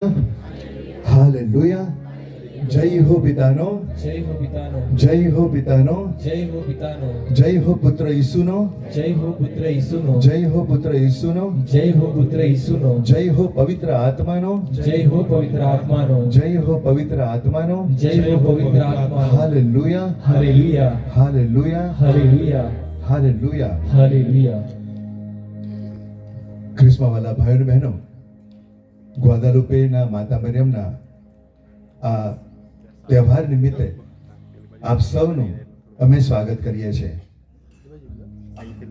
Hallelujah. જય હો પિતાનો, જય હો પિતાનો, જય હો પિતાનો, જય હો પિતાનો, જય હો પુત્ર ઈસુનો, જય હો પુત્ર ઈસુનો, જય હો પુત્ર ઈસુનો, જય હો પુત્ર ઈસુનો, જય હો પવિત્ર આત્માનો, જય હો પવિત્ર આત્માનો, જય હો પવિત્ર આત્માનો. જય હો પવિત્ર આત્માનો. Hallelujah, hallelujah, hallelujah, hallelujah, hallelujah. Hallelujah. Charisma વાલા ભાઈઓ અને બહેનો, ગ્વાદાલુપેના માતા મરિયમના આ તહેવાર નિમિત્તે આપ સૌનું અમે સ્વાગત કરીએ છીએ.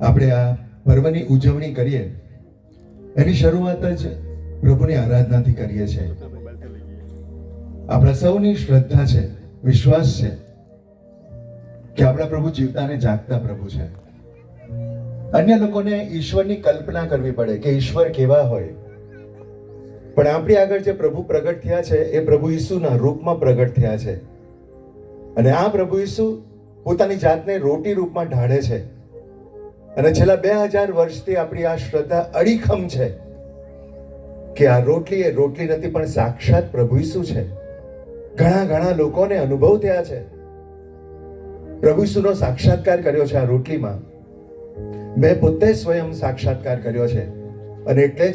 આપણે આ પર્વની ઉજવણી કરીએ એની શરૂઆત જ પ્રભુની આરાધનાથી કરીએ છીએ. આપણા સૌની શ્રદ્ધા છે, વિશ્વાસ છે કે આપણા પ્રભુ જીવતા અને જાગતા પ્રભુ છે. અન્ય લોકોને ઈશ્વરની કલ્પના કરવી પડે કે ઈશ્વર કેવા હોય, પણ આપણી આગળ જે પ્રભુ પ્રગટ થયા છે એ પ્રભુ ઈસુના રૂપમાં પ્રગટ થયા છે. અને આ પ્રભુ ઈસુ પોતાની જાતને રોટી રૂપમાં ઢાળે છે. અને છેલ્લા 2000 વર્ષથી આપણી આ શ્રદ્ધા અડીખમ છે કે આ રોટલી એ રોટલી નથી પણ સાક્ષાત પ્રભુ ઈસુ છે. ઘણા લોકોને અનુભવ થયા છે. પ્રભુ ઈસુનો સાક્ષાત્કાર કર્યો છે આ રોટલીમાં. મેં પોતે સ્વયં સાક્ષાત્કાર કર્યો છે. અને એટલે જ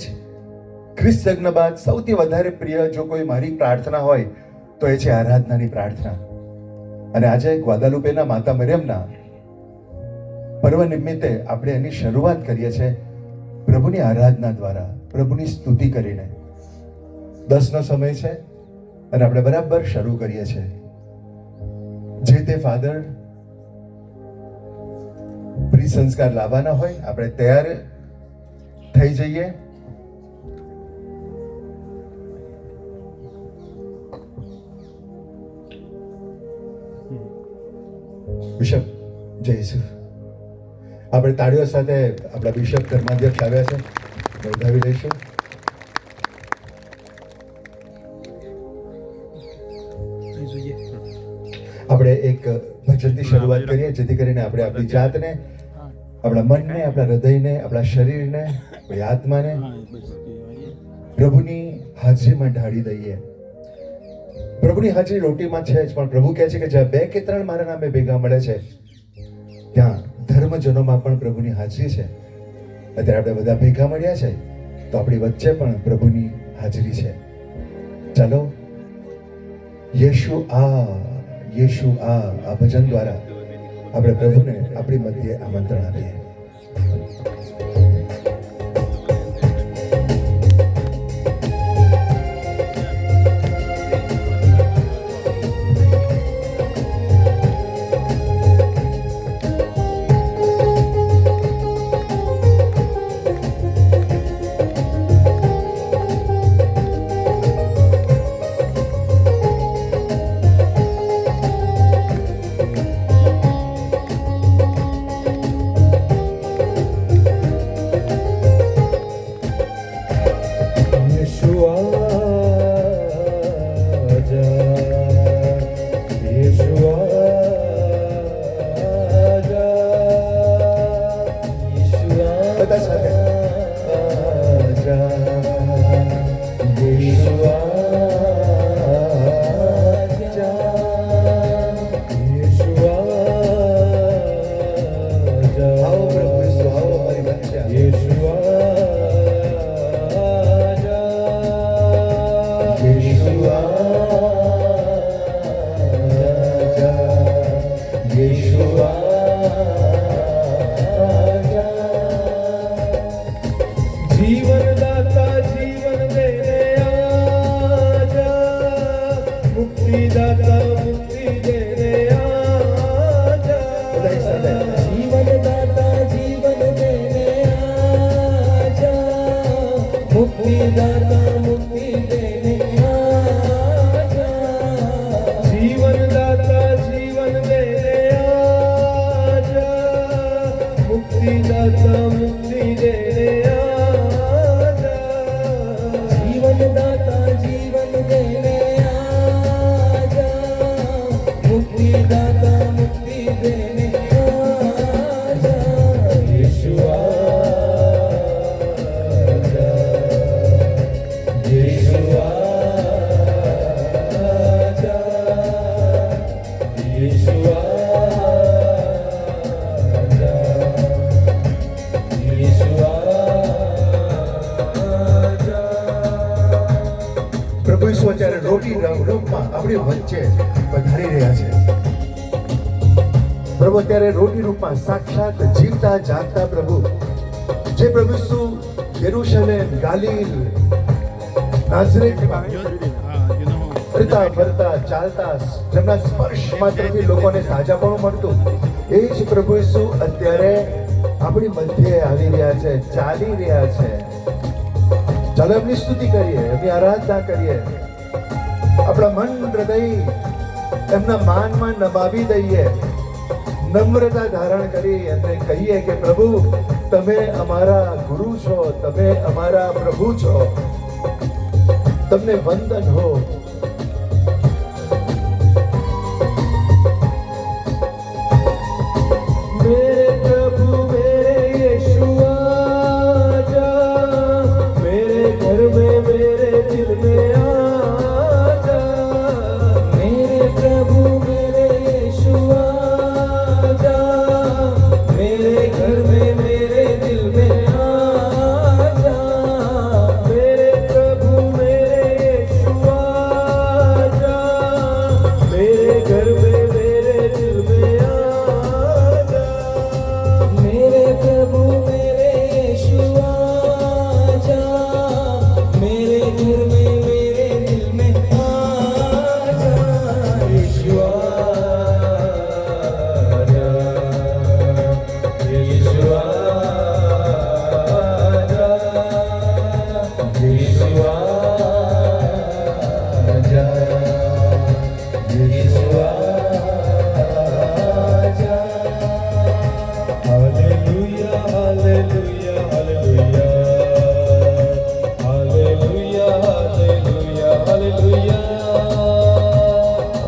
ખ્રિસ્ત લગ્ન બાદ સૌથી વધારે પ્રિય જો કોઈ મારી પ્રાર્થના હોય તો એ છે આરાધનાની પ્રાર્થના. અને આજે ગ્વાદાલુપેના માતા મરિયમના પર્વ નિમિત્તે આપણે એની શરૂઆત કરીએ છીએ પ્રભુની આરાધના દ્વારા, પ્રભુની સ્તુતિ કરીને. 10નો સમય છે અને આપણે બરાબર શરૂ કરીએ છીએ. જે તે ફાધર પ્રી સંસ્કાર લાવવાના હોય આપણે તૈયાર થઈ જઈએ. બિશપ જય ઈસુ. આપણે તાળીઓ સાથે આપણા બિશપ ધર્માધ્યક્ષ આવ્યા છે, વધાવી લઈશું. આપણે એક ભજનથી શરૂઆત કરીએ જેથી કરીને આપણે આપણી જાતને, આપણા મનને, આપણા હૃદયને, આપણા શરીરને, આપણી આત્માને પ્રભુની હાજરીમાં ઢાળી દઈએ. પ્રભુની હાજરી રોટીમાં છે જ, પણ પ્રભુ કહે છે કે જ્યાં 2 કે 3 મારા નામે ભેગા મળે છે ત્યાં ધર્મજનોમાં પણ પ્રભુની હાજરી છે. અત્યારે આપણે બધા ભેગા મળ્યા છે તો આપણી વચ્ચે પણ પ્રભુની હાજરી છે. ચાલો યેશુ આ ભજન દ્વારા આપણે પ્રભુને આપણી મધ્યે આમંત્રણ આપીએ. પ્રભુ ઈસુ અત્યારે રોટી રૂપમાં આપણી વચ્ચે પધારી રહ્યા છે. પ્રભુ અત્યારે રોટી રૂપમાં સાક્ષાત જીવતા જાગતા પ્રભુ, જે પ્રભુ ઈસુ યરુશલેમ, ગાલીલ, નાઝરેથમાં ફરતા ફરતા ચાલતા, જેમના સ્પર્શ માત્રથી લોકોને સાજાપણું મળતું, એ જ પ્રભુ ઈસુ અત્યારે આપણી મધ્યે આવી રહ્યા છે, ચાલી રહ્યા છે. ચાલો એમની સ્તુતિ કરીએ, એમની આરાધના કરીએ, આપણા મન હૃદય એમના માનમાં નમાવી દઈએ, નમ્રતા ધારણ કરી એમને કહીએ કે પ્રભુ તમે અમારા ગુરુ છો, તમે અમારા પ્રભુ છો, તમને વંદન હો. मेरे प्रभु मेरे यीशु आजा, मेरे घर में मेरे दिल में आजा. मेरे प्रभु मेरे यीशु आजा, मेरे घर में मेरे दिल में आजा. मेरे प्रभु मेरे यीशु आजा, मेरे घर में मेरे दिल में आजा. मेरे प्रभु मेरे यीशु आजा, मेरे घर में मेरे दिल में आजा. यीशु आजा, यीशु आजा, यीशु आजा, यीशु आजा. Hallelujah, hallelujah, hallelujah. Hallelujah, hallelujah, hallelujah.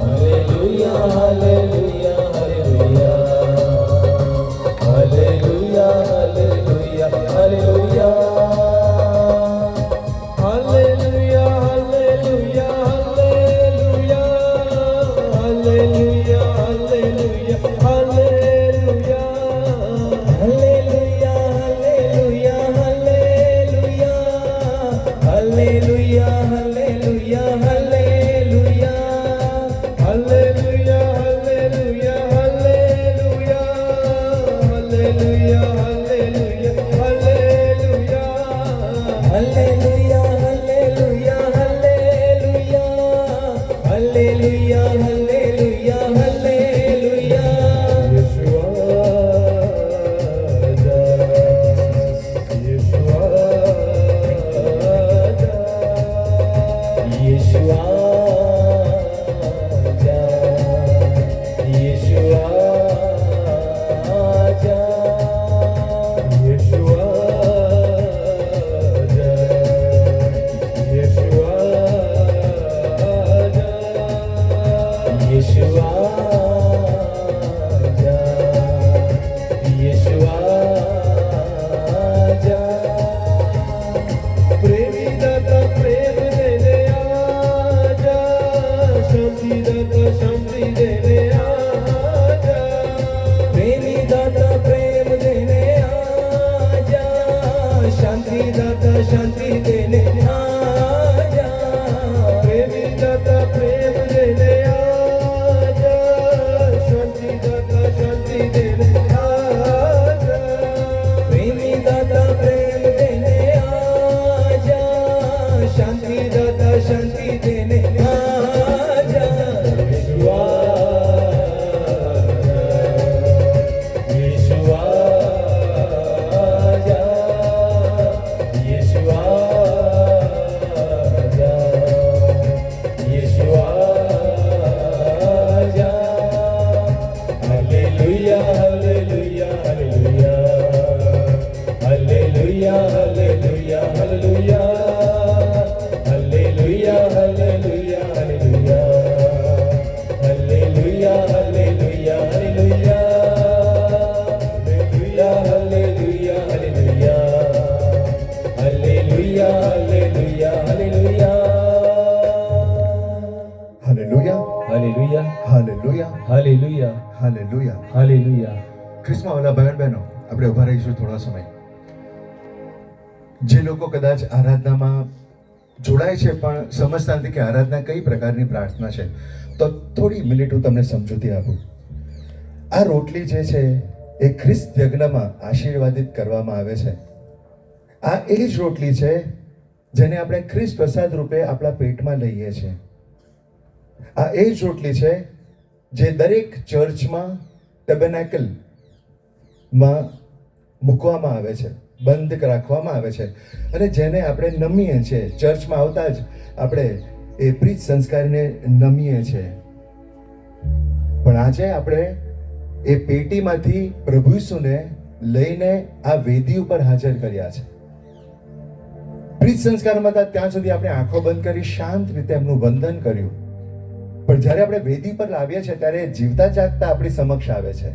Hallelujah, hallelujah, hallelujah. Hallelujah, hallelujah, hallelujah. Hallelujah, hallelujah, hallelujah. Hallelujah, hallelujah, hallelujah. Hallelujah, hallelujah, hallelujah. Hallelujah, hallelujah, hallelujah. Hallelujah, hallelujah, hallelujah. Hallelujah, hallelujah, hallelujah. Hallelujah, hallelujah, hallelujah. Hallelujah, hallelujah, hallelujah. Yeshua आजा, Yeshua आजा, Yeshua आजा, Yeshua आजा, Yeshua आजा, Yeshua आजा, Yeshua आजा, Yeshua आजा. प्रेमी दाता प्रेम देने आजा, शांति दाता शांति देने आजा. प्रेमी दाता प्रेम देने आजा, शांति दाता शांति देने आजा. प्रेमी दाता प्रेम देने आजा, शांति दाता शांति देने आजा. प्रेमी दाता प्रेम देने आजा, शांति दाता शांति देने आजा. यीशु आजा, यीशु आजा, यीशु आजा. Hallelujah, hallelujah, hallelujah. Hallelujah, hallelujah, hallelujah. Hallelujah, hallelujah, hallelujah. Hallelujah, hallelujah, hallelujah. Hallelujah, hallelujah, hallelujah. Hallelujah, hallelujah, hallelujah. Hallelujah, Hallelujah, hallelujah, hallelujah, hallelujah. hallelujah. ખ્રિસ્તમાં વાલા ભાઈઓ બહેનો, આપણે ઉભા રહીશું થોડા સમય. જે લોકો કદાચ આરાધનામાં જોડાય છે પણ સમજતા નથી કે આરાધના કઈ પ્રકારની પ્રાર્થના છે. તો થોડી મિનિટ હું તમને સમજૂતી આપું. આ રોટલી જે છે એ ખ્રિસ્ત યજ્ઞમાં આશીર્વાદિત કરવામાં આવે છે. આ એ જ રોટલી છે જેને આપણે ખ્રિસ્ત પ્રસાદ રૂપે આપણા પેટમાં લઈએ છીએ. આ એ જ રોટલી છે જે દરેક ચર્ચમાં ટેબરનેકલમાં મૂકવામાં આવે છે, બંધ રાખવામાં આવે છે અને જેને આપણે નમીએ છીએ. ચર્ચમાં આવતા જ આપણે એ પ્રીત સંસ્કારને નમીએ છીએ. પણ આજે આપણે એ પેટીમાંથી પ્રભુ ઈસુને લઈને આ વેદી ઉપર હાજર કર્યા છે. પ્રીત સંસ્કારમાં હતા ત્યાં સુધી આપણે આંખો બંધ કરી શાંત રીતે એમનું વંદન કર્યું. પણ જ્યારે આપણે વેદી પર લાવીએ છીએ ત્યારે જીવતા જાગતા આપણી સમક્ષ આવે છે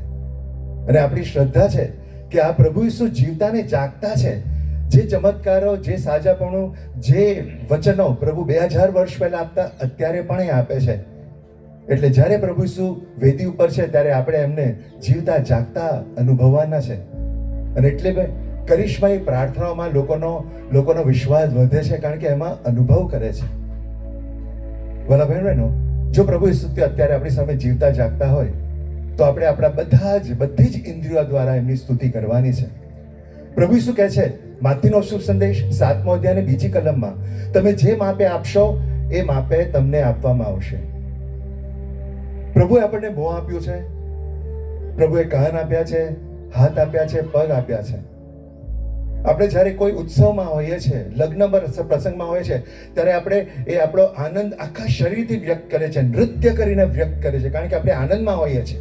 અને આપણી શ્રદ્ધા છે કે આ પ્રભુ ઈસુ જીવતા ને જાગતા છે. જે ચમત્કારો, જે સાજાપણું, જે વચનો પ્રભુ 2000 વર્ષ પહેલા આપતા અત્યારે પણ એ આપે છે. એટલે જ્યારે પ્રભુ ઈસુ વેદી ઉપર છે ત્યારે આપણે એમને જીવતા જાગતા અનુભવવાના છે. અને એટલે કરિશ્માઈ પ્રાર્થનાઓમાં લોકોનો વિશ્વાસ વધે છે કારણ કે એમાં અનુભવ કરે છે. ભલા બહેનો, જો પ્રભુ ઈસુ અત્યારે આપણી સામે જીવતા જાગતા હોય તો આપણે આપણા બધી જ ઇન્દ્રિયો દ્વારા એમની સ્તુતિ કરવાની છે. પ્રભુ ઈસુ કહે છે માથીનો શુભ સંદેશ 7મો અધ્યાય અને 2જી કલમમાં, તમે જે માપે આપશો એ માપે તમને આપવામાં આવશે. પ્રભુએ આપણને મોં આપ્યું છે, પ્રભુએ કાન આપ્યા છે, હાથ આપ્યા છે, પગ આપ્યા છે. આપણે જ્યારે કોઈ ઉત્સવમાં હોઈએ છીએ, લગ્નમાં પ્રસંગમાં હોઈએ છીએ ત્યારે આપણે એ આપણો આનંદ આખા શરીરથી વ્યક્ત કરે છે, નૃત્ય કરીને વ્યક્ત કરે છે કારણ કે આપણે આનંદમાં હોઈએ છીએ.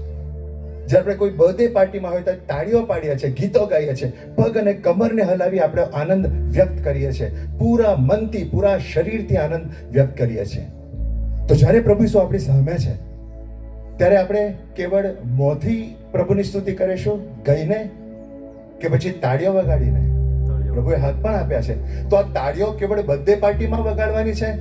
જ્યારે આપણે કોઈ બર્થડે પાર્ટીમાં હોય તો તાળીઓ પાડીએ છીએ, ગીતો ગાઈએ છીએ, પગ અને કમરને હલાવી આપણે આનંદ વ્યક્ત કરીએ છીએ, પૂરા મનથી, પૂરા શરીરથી આનંદ વ્યક્ત કરીએ છીએ. તો જ્યારે પ્રભુ ઈસુ આપણી સામે છે ત્યારે આપણે કેવળ મોંથી પ્રભુની સ્તુતિ કરીશું, ગાઈને, કે પછી તાળીઓ વગાડીને? પ્રભુએ હાથ પણ આપ્યા છે. તો આ તાળીઓ કેવળ બર્થડે પાર્ટીમાં વગાડવાની છે?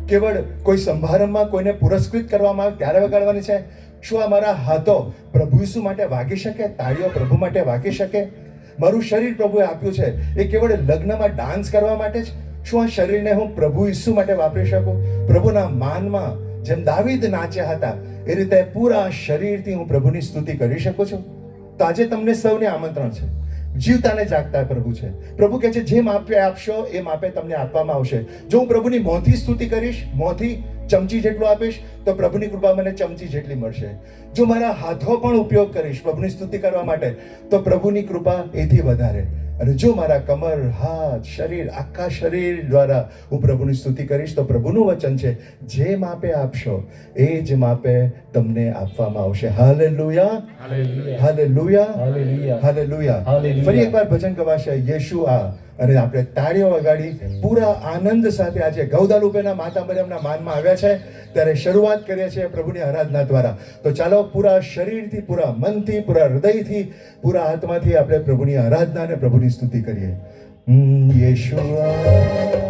કેવળ કોઈ સમારંભમાં કોઈને પુરસ્કૃત કરવામાં આવે ત્યારે વગાડવાની છે? શું આ મારા હાથો પ્રભુ ઈસુ માટે વાગી શકે? તાળીઓ પ્રભુ માટે વાગી શકે? મારું શરીર પ્રભુએ આપ્યું છે એ કેવળ લગ્નમાં ડાન્સ કરવા માટે જ? શું આ શરીરને હું પ્રભુ ઈસુ માટે વાપરી શકું? પ્રભુના માનમાં જેમ દાવીદ નાચ્યા હતા એ રીતે પૂરા શરીરથી હું પ્રભુની સ્તુતિ કરી શકું છું? તો આજે તમને સૌને આમંત્રણ છે. જીવતા ને જાગતા પ્રભુ છે. પ્રભુ કહે છે જે માપે આપશો એ માપે તમને આપવામાં આવશે. જો હું પ્રભુની મોંથી સ્તુતિ કરીશ, મોંથી ચમચી જેટલું આપીશ તો પ્રભુની કૃપા મને ચમચી જેટલી મળશે. જો મારા હાથો પણ ઉપયોગ કરીશ પ્રભુની સ્તુતિ કરવા માટે તો પ્રભુની કૃપા એથી વધારે. અને જો મારા કમર, હાથ, શરીર, આખા શરીર દ્વારા હું પ્રભુની સ્તુતિ કરીશ તો પ્રભુનું વચન છે જે માપે આપશો એ જ માપે તમને આપવામાં આવશે. Hallelujah, hallelujah, hallelujah. ફરી એકવાર ભજન ગવાશે યેશુઆ અને આપણે તાળીઓ વગાડી પૂરા આનંદ સાથે આજે ગૌદાલુપેના માતા મરિયમના માનમાં આવ્યા છે ત્યારે શરૂઆત કરીએ છીએ પ્રભુની આરાધના દ્વારા. તો ચાલો પૂરા શરીરથી, પૂરા મનથી, પૂરા હૃદયથી, પૂરા આત્માથી આપણે પ્રભુની આરાધના અને પ્રભુની સ્તુતિ કરીએ. યેશુઆ.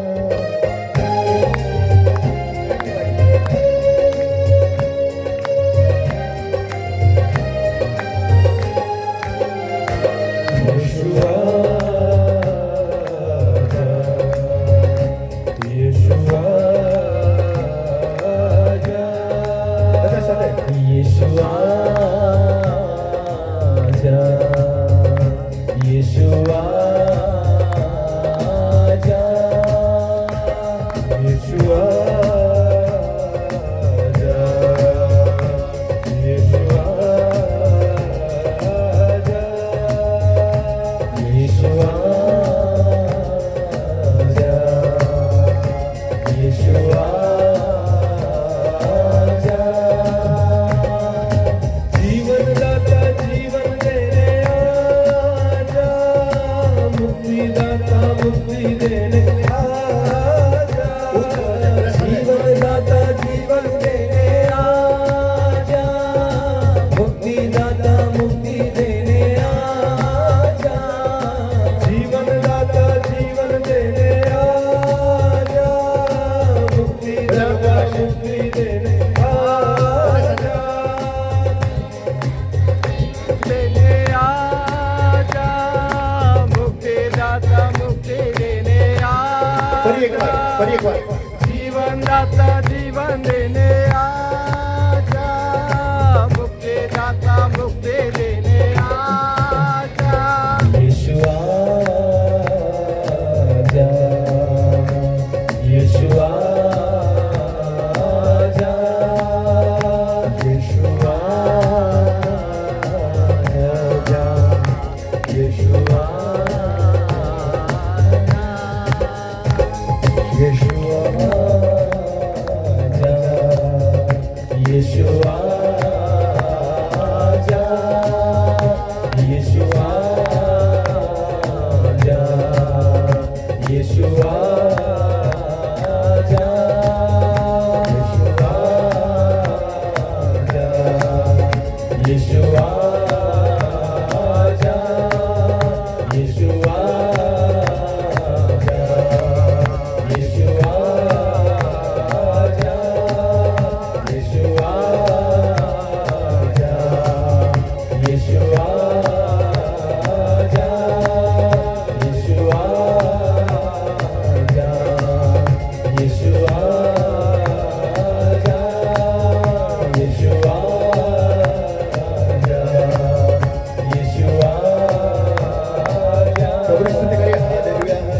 ફરી એકવાર दाता जीवन देने आजा, मुक्ति दाता मुक्ति देने आजा। यीशु आजा, यीशु आजा, यीशु आजा, यीशु यीशु यीशु आजा, यीशु आजा, यीशु आजा, यीशु आजा, यीशु आजा, यीशु आजा, यीशु आजा, यीशु आजा, यीशु आजा, यीशु आजा, यीशु आजा, यीशु आजा। प्रभुની સ્તુતિ કરીએ. Hallelujah, hallelujah,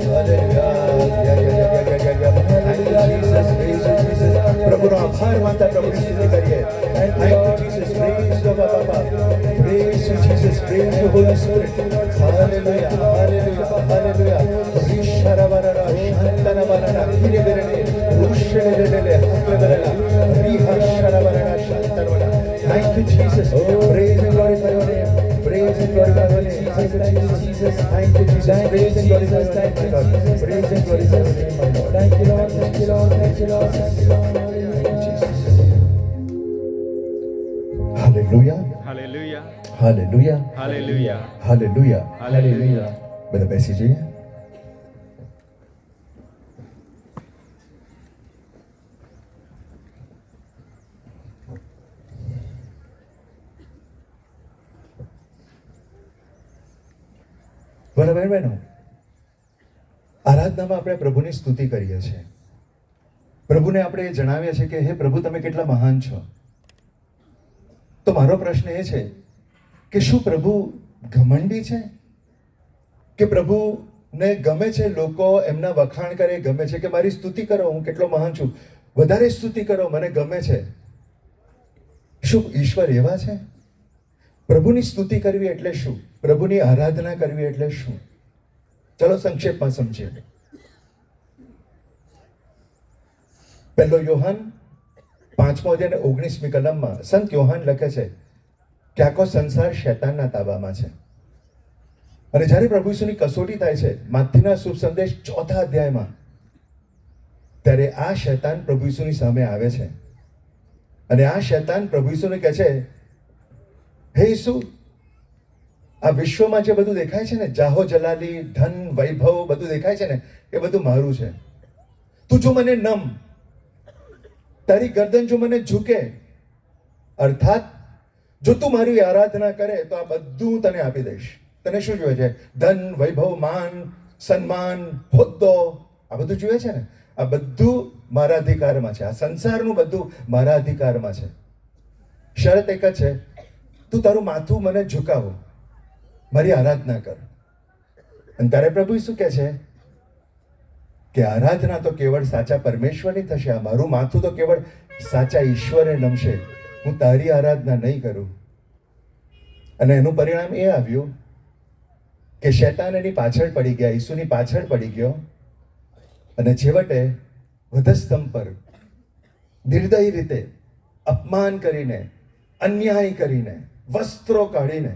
hallelujah, hallelujah. Thank you, Jesus. Praise you, Jesus. પ્રભુનો આભાર માનતા પ્રભુની સ્તુતિ કરીએ. Thank you, Jesus. Praise you, Baba. Praise you, Jesus. Praise you, Holy Spirit. Hallelujah, hallelujah, hallelujah. Risharavarara, Shantanavarara, Kireverene, Rushelelele, Hakleverela, Rihasharavarara, Shantanavara. Thank you, Jesus. Praise and glorify your name. Praise and glorify your name. Thank you, Jesus. Thank you, Jesus. Praise and glorify your name, my God. Praise and glorify your name, my Lord. Thank you, Lord. Thank you, Lord. Thank you, Lord. Thank you, Lord. Jesus. Hallelujah. Hallelujah, Hallelujah. hallelujah, Hallelujah. hallelujah. બધા બેસી જઈએ. બરાબર બહેનો, આરાધનામાં આપણે પ્રભુની સ્તુતિ કરીએ છીએ. પ્રભુને આપણે જણાવીએ છીએ કે હે પ્રભુ તમે કેટલા મહાન છો. તો મારો પ્રશ્ન એ છે કે શું પ્રભુ ઘમંડી છે કે પ્રભુને ગમે છે લોકો એમના વખાણ કરે, ગમે છે કે મારી સ્તુતિ કરો, હું કેટલો મહાન છું, વધારે સ્તુતિ કરો, મને ગમે છે. શું ઈશ્વર એવા છે? પ્રભુની સ્તુતિ કરવી એટલે શું? પ્રભુની આરાધના કરવી એટલે શું? ચલો સંક્ષેપમાં સમજીએ. પહેલો યોહાન 5મો અધ્યાય અને 19મી કલમમાં સંત યોહાન લખે છે કે આખો સંસાર શૈતાનના તાબામાં છે. અને જ્યારે પ્રભુ ઈસુની કસોટી થાય છે માથીના શુભ સંદેશ 4થા અધ્યાયમાં, ત્યારે આ શૈતાન પ્રભુ ઈસુની સામે આવે છે. અને આ શૈતાન પ્રભુ ઈસુને કહે છે, હે ઈસુ, આ વિશ્વમાં જે બધું દેખાય છે ને, જાહો જલાલી, ધન, વૈભવ બધું દેખાય છે ને, એ બધું મારું છે. તું જો મને નમ, તારી ગરદન જો મને ઝૂકે, અર્થાત જો તું મારી આરાધના કરે તો આ બધું હું તને આપી દઈશ. તને શું જોઈએ છે? ધન, વૈભવ, માન, સન્માન, હોદ્દો, આ બધું જોઈએ છે ને? આ બધું મારા અધિકારમાં છે. આ સંસારનું બધું મારા અધિકારમાં છે. શરત એક જ છે, તું તારું માથું મને ઝુકાવો, મારી આરાધના કર. અને તારે પ્રભુ શું કહે છે કે આરાધના તો કેવળ સાચા પરમેશ્વરની થશે, આ મારું માથું તો કેવળ સાચા ઈશ્વરે નમશે, હું તારી આરાધના નહીં કરું. અને એનું પરિણામ એ આવ્યું કે શૈતાન એની પાછળ પડી ગયા, ઈસુની પાછળ પડી ગયો. અને છેવટે વધસ્તંભ પર નિર્દય રીતે અપમાન કરીને, અન્યાય કરીને, વસ્ત્રો કાઢીને,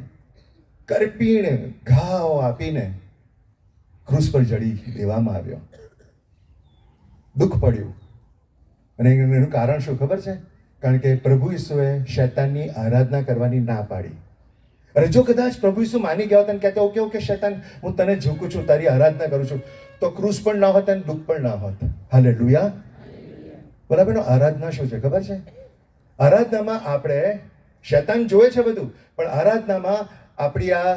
કરપીને, ઘાવ આપીને ક્રૂસ પર જડી દેવામાં આવ્યો. દુઃખ પડ્યું. અને એનું કારણ શું ખબર છે? કારણ કે પ્રભુ ઈસુએ શૈતાનની આરાધના કરવાની ના પાડી. અને જો કદાચ પ્રભુ ઈસુ માની ગયા હોત અને કહેતા ઓકે ઓકે શૈતાન, હું તને ઝૂકું છું, તારી આરાધના કરું છું, તો ક્રૂસ પણ ના હોત અને દુઃખ પણ ના હોત. હાલેલુયા. બરાબર. આરાધના શું છે ખબર છે? આરાધનામાં આપણે, શૈતાન જોવે છે બધું, પણ આરાધનામાં આપણી આ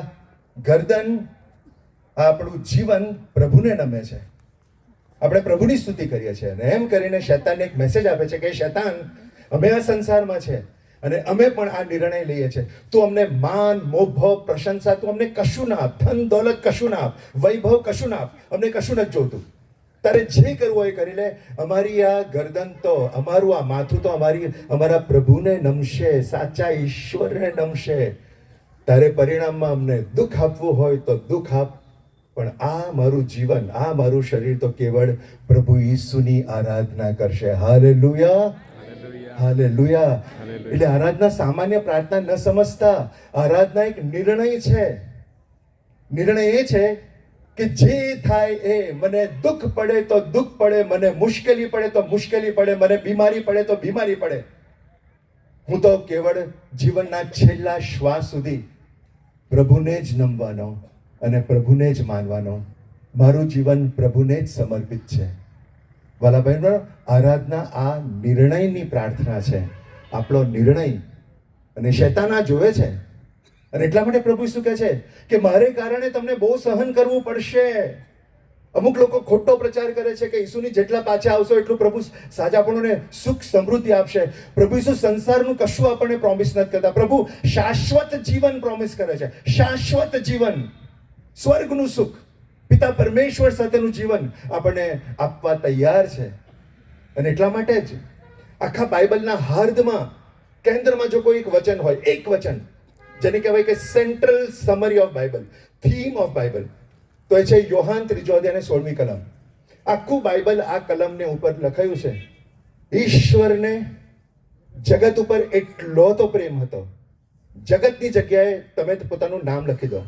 ગરદન, આપણું જીવન પ્રભુને નમે છે. આપણે પ્રભુની સ્તુતિ કરીએ છીએ અને એમ કરીને શૈતાનને એક મેસેજ આપે છે કે શૈતાન, અમે આ સંસારમાં છે અને અમે પણ આ નિર્ણય લઈએ છીએ, તું અમને માન, મોભ, પ્રશંસા, તું અમને કશું ના આપ, ધન દોલત કશું ના આપ, વૈભવ કશું ના આપ, અમને કશું નથી જોતું. તારે જે કરવું હોય કરી લે. અમારી આ ગરદન તો, અમારું આ માથું તો અમારા પ્રભુને નમશે, સાચા ઈશ્વરને નમશે. તારે પરિણામમાં અમને દુઃખ આપવું હોય તો દુઃખ આપ, પણ આ મારું જીવન, આ મારું શરીર તો કેવળ પ્રભુ ઈસુની આરાધના કરશે. Hallelujah, hallelujah. એટલે આરાધના સામાન્ય પ્રાર્થના ન સમજતા, આરાધના એક નિર્ણય છે. નિર્ણય એ છે કે જે થાય એ, મને દુઃખ પડે તો દુઃખ પડે, મને મુશ્કેલી પડે તો મુશ્કેલી પડે, મને બીમારી પડે તો બીમારી પડે, હું તો કેવળ જીવનના છેલ્લા શ્વાસ સુધી પ્રભુને જ નમવાનો અને પ્રભુને જ માનવાનો. મારું જીવન પ્રભુને જ સમર્પિત છે. વાલા બહેનો, આરાધના આ નિર્ણયની પ્રાર્થના છે, આપણો નિર્ણય. અને શૈતાન આ જોવે છે અને એટલા માટે પ્રભુ શું કહે છે કે મારે કારણે તમને બહુ સહન કરવું પડશે. અમુક લોકો ખોટો પ્રચાર કરે છે કે ઈસુની જેટલા પાછા આવશો એટલું પ્રભુ સાજાપણુને સુખ સમૃદ્ધિ આપશે. પ્રભુ ઈસુ સંસારનું કશું આપણને પ્રોમિસ નથી કરતા. પ્રભુ શાશ્વત જીવન પ્રોમિસ કરે છે, શાશ્વત જીવન, સ્વર્ગનું સુખ, પિતા પરમેશ્વર સાથેનું જીવન આપણને આપવા તૈયાર છે. અને એટલા માટે જ આખા બાઇબલના હાર્દમાં, કેન્દ્રમાં જો કોઈ એક વચન હોય, એક વચન જેને કહેવાય કે central summary of Bible, theme of Bible, તો એ છે યોહાન 3:16 કલમ. આખું બાઇબલ આ કલમને ઉપર લખાયું છે. ઈશ્વરને જગત ઉપર એટલો તો પ્રેમ હતો, જગતની જગ્યાએ તમે પોતાનું નામ લખી દો.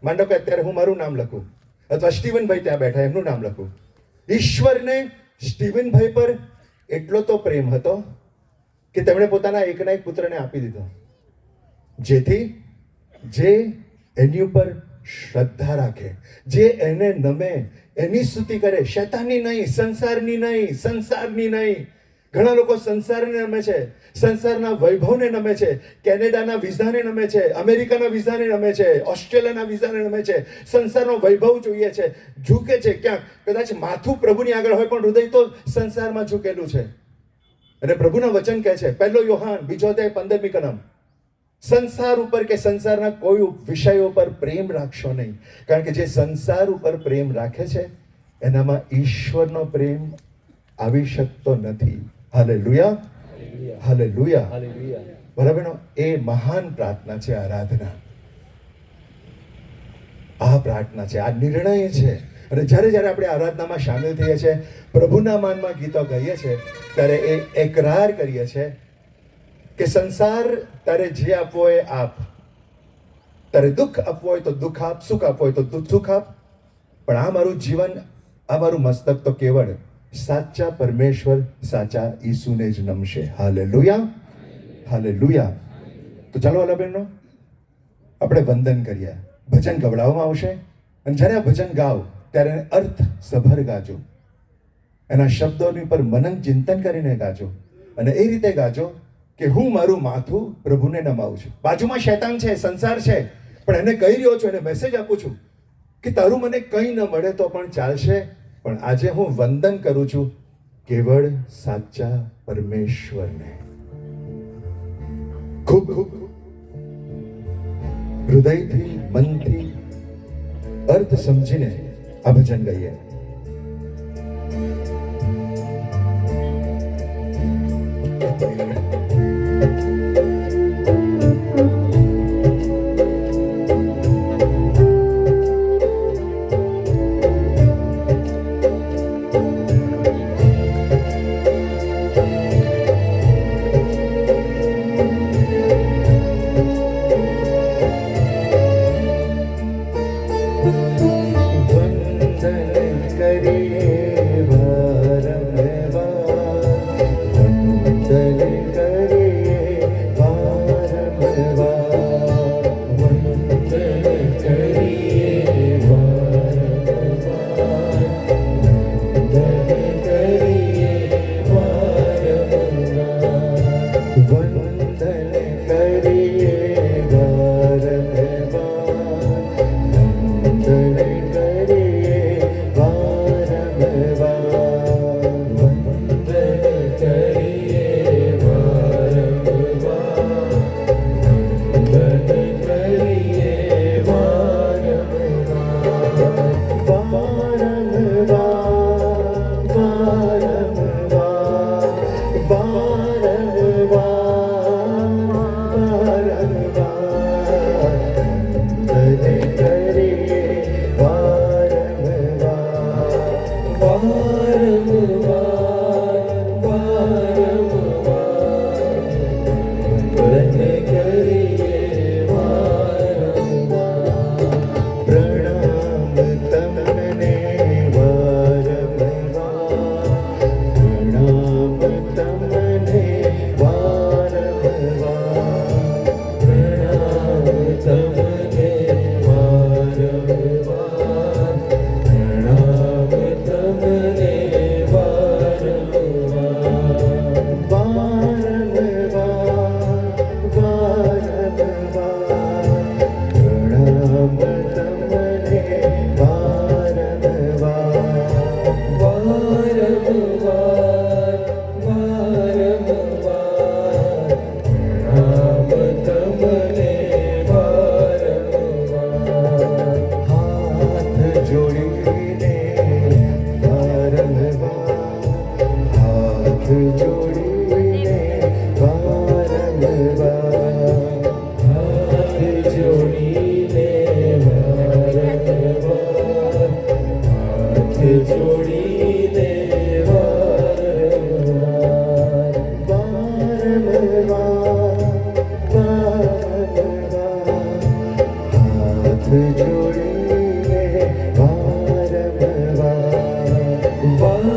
માનો કે અત્યારે હું મારું નામ લખું, અથવા સ્ટીવનભાઈ ત્યાં બેઠા એમનું નામ લખું. ઈશ્વરને સ્ટીવનભાઈ પર એટલો તો પ્રેમ હતો કે તેમણે પોતાના એકના એક પુત્રને આપી દીધો, જેથી જે એની ઉપર શ્રદ્ધા રાખે, જે એને નમે, એની સ્તુતિ કરે, શૈતાનની નહીં, સંસારની નહીં, સંસારની નહીં. ઘણા લોકો સંસારને નમે છે, સંસારના વૈભવને નમે છે, કેનેડાના વિઝાને નમે છે, અમેરિકાના વિઝાને નમે છે, ઓસ્ટ્રેલિયાના વિઝાને નમે છે, સંસારનો વૈભવ જોઈએ છે, ઝૂકે છે. ક્યાંક કદાચ માથું પ્રભુની આગળ હોય પણ હૃદય તો સંસારમાં ઝૂકેલું છે. અને પ્રભુના વચન કહે છે, 1 યોહાન 2:15 કલમ, સંસાર ઉપર કે સંસારના કોઈ વિષયો ઉપર પ્રેમ રાખશો નહીં, કારણ કે જે સંસાર ઉપર પ્રેમ રાખે છે એનામાં ઈશ્વરનો પ્રેમ આવી શકતો નથી. Hallelujah, hallelujah. બરાબર. એ મહાન પ્રાર્થના છે આરાધના. આ પ્રાર્થના છે, આ નિર્ણય છે. અને જ્યારે જ્યારે આપણે આરાધનામાં સામેલ થઈએ છીએ, પ્રભુના માનમાં ગીતો ગાઈએ છીએ, ત્યારે એ એકરાર કરીએ છીએ કે સંસાર તારે જે આપવો હોય આપ, તારે દુઃખ આપવું હોય તો દુઃખ આપ, સુખ આપવું હોય તો સુખ આપ, પણ આ મારું જીવન, આ મારું મસ્તક તો કેવળ સાચા પરમેશ્વર, સાચા ઈસુને જ નમશે. Hallelujah, hallelujah. તો ચાલો વાલા બહેનો, આપણે વંદન કરીએ. ભજન ગવડાવવામાં આવશે અને જ્યારે આ ભજન ગાવ ત્યારે એને અર્થ સભર ગાજો, એના શબ્દોની પર મનન ચિંતન કરીને ગાજો અને એ રીતે ગાજો કે હું મારું માથું પ્રભુને નમાવું છું. બાજુમાં શૈતાન છે, સંસાર છે, પણ એને કહી રહ્યો છું, એને મેસેજ આપું છું કે તારું મને કંઈ ન મળે તો પણ ચાલશે, પણ આજે હું વંદન કરું છું કેવળ સાચા પરમેશ્વરને. ખૂબ ખૂબ હૃદયથી, મનથી, અર્થ સમજીને આ ભજન ગાઈએ. કરીએ વારંવાર, વંદન જોડીને વારંવાર હાથ જોડીને વારંવાર, હાથ જોડીને વારંવાર, વારંવાર હાથ જોડીને વારંવાર વારંવાર, વારંવાર,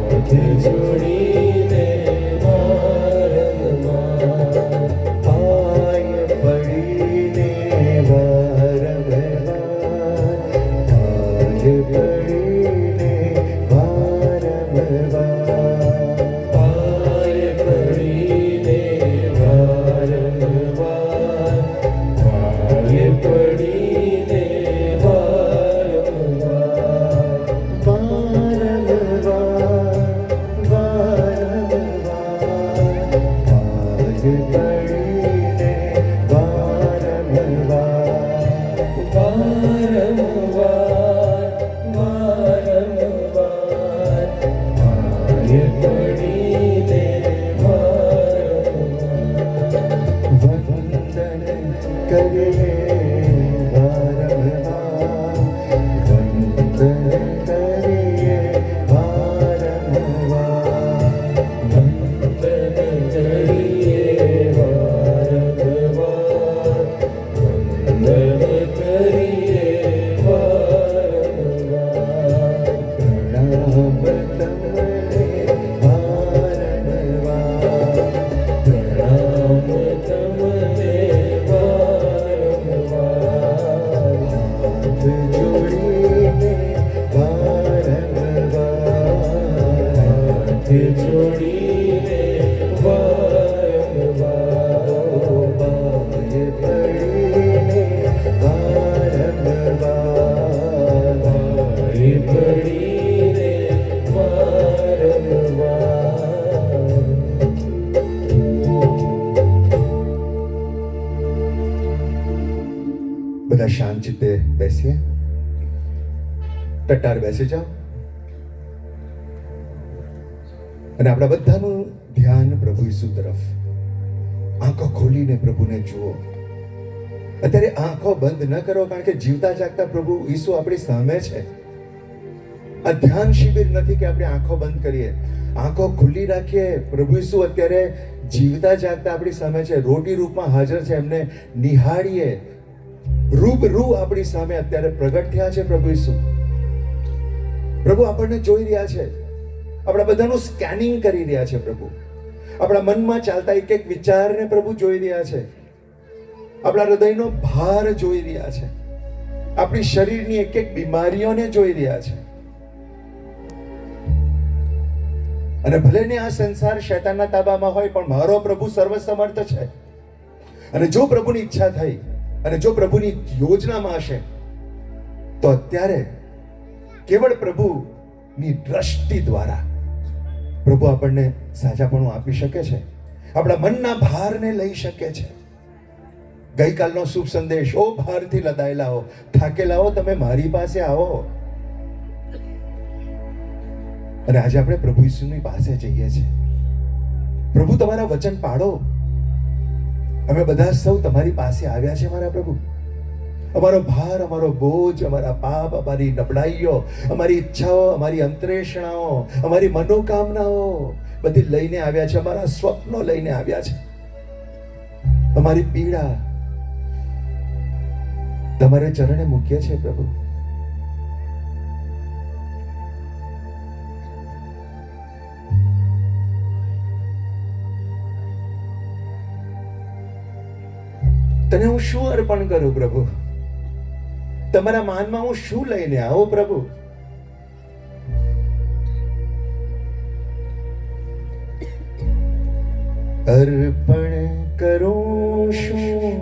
હાથ જોડીને વારંવાર, પાય પડીને વારંવાર પાય પડીને વારંવાર પાય પડીને વારંવાર, પાય પડીને વારંવાર, વારંવાર, વારંવાર, પાય પડીને વારંવાર, વંદન કરીએ વારંવાર વંદન કરીએ વારંવાર વંદન કરીએ વારંવાર, વંદન કરીએ વારંવાર, પ્રણામ તમને વારંવાર પ્રણામ તમને વારંવાર, હાથ જોડીને વારંવાર હાથ જોડીને વારંવાર, પાય પડીને વારંવાર પાય પડીને વારંવાર. બધા શાંત ચિત્તે બેસીએ ટટ્ટાર બેસી જાઓ અને આપણા બધાનું ધ્યાન પ્રભુ ઈસુ તરફ. આંખો ખોલીને પ્રભુને જુઓ. અત્યારે આંખો બંધ ન કરો, કારણ કે જીવતા જાગતા પ્રભુ ઈસુ આપણી સામે છે. આ ધ્યાન શિબિર નથી કે આપણે આંખો બંધ કરીએ. આંખો ખુલ્લી રાખીએ. પ્રભુ ઈસુ અત્યારે જીવતા જાગતા આપણી સામે છે, રોટી રૂપમાં હાજર છે. એમને નિહાળીએ. રૂબરૂ આપણી સામે અત્યારે પ્રગટ થયા છે પ્રભુ ઈસુ. પ્રભુ આપણને જોઈ રહ્યા છે. આપણા બધાનું સ્કેનિંગ કરી રહ્યા છે પ્રભુ. આપણા મનમાં ચાલતા એક એક વિચારને પ્રભુ જોઈ રહ્યા છે. આપણા હૃદયનો ભાર જોઈ રહ્યા છે. આપણી શરીરની એક એક બીમારીઓને જોઈ રહ્યા છે. અને ભલે ને આ સંસાર શૈતાનના તાબામાં હોય, પણ મારો પ્રભુ સર્વસમર્થ છે. અને જો પ્રભુની ઈચ્છા થઈ અને જો પ્રભુની યોજનામાં હશે તો અત્યારે કેવળ પ્રભુની દ્રષ્ટિ દ્વારા પ્રભુ આપણને સાજાપણું આપી શકે છે. આપણા મનના ભારને લઈ શકે છે. ગઈકાલનો શુભ સંદેશ, ઓ ભારથી લદાયેલા હો, થાકેલા હો, તમે મારી પાસે આવો. અને આજે આપણે પ્રભુ ઈસુની પાસે જઈએ છીએ. પ્રભુ તમારા વચન પાડો. અમે બધા સૌ તમારી પાસે આવ્યા છે મારા પ્રભુ. અમારો ભાર, અમારો બોજ, અમારા પાપ, અમારી નબળાઈઓ, અમારી ઈચ્છાઓ, અમારી અંતરેષણાઓ, અમારી મનોકામનાઓ બધી લઈને આવ્યા છે. અમારા સ્વપ્નો લઈને આવ્યા છે. અમારી પીડા તમારે ચરણે મૂકીએ છે પ્રભુ. તને હું શું અર્પણ કરું પ્રભુ? તમારા માનમાં હું શું લઈને આવું પ્રભુ? અર્પણ કરું શું,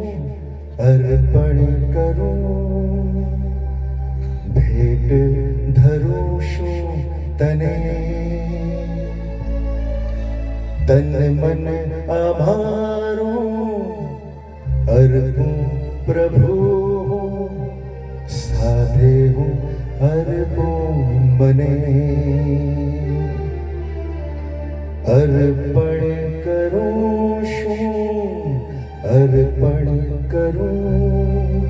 અર્પણ કરું, ભેટ ધરું શું તને, તન મન અમારું અર્પું પ્રભુ, સાથે હું અર્પણ બને, અર્પણ કરું શું, અર્પણ કરું,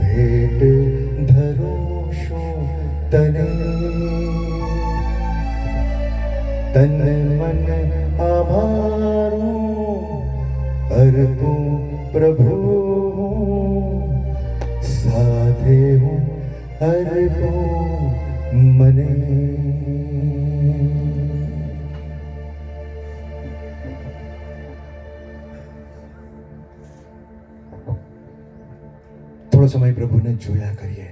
ભેટ ધરું શું તને, તન મન આભારું અર્પું પ્રભુ, સાથે હું અર્પું મને. થોડો સમય પ્રભુને જોયા કરીએ.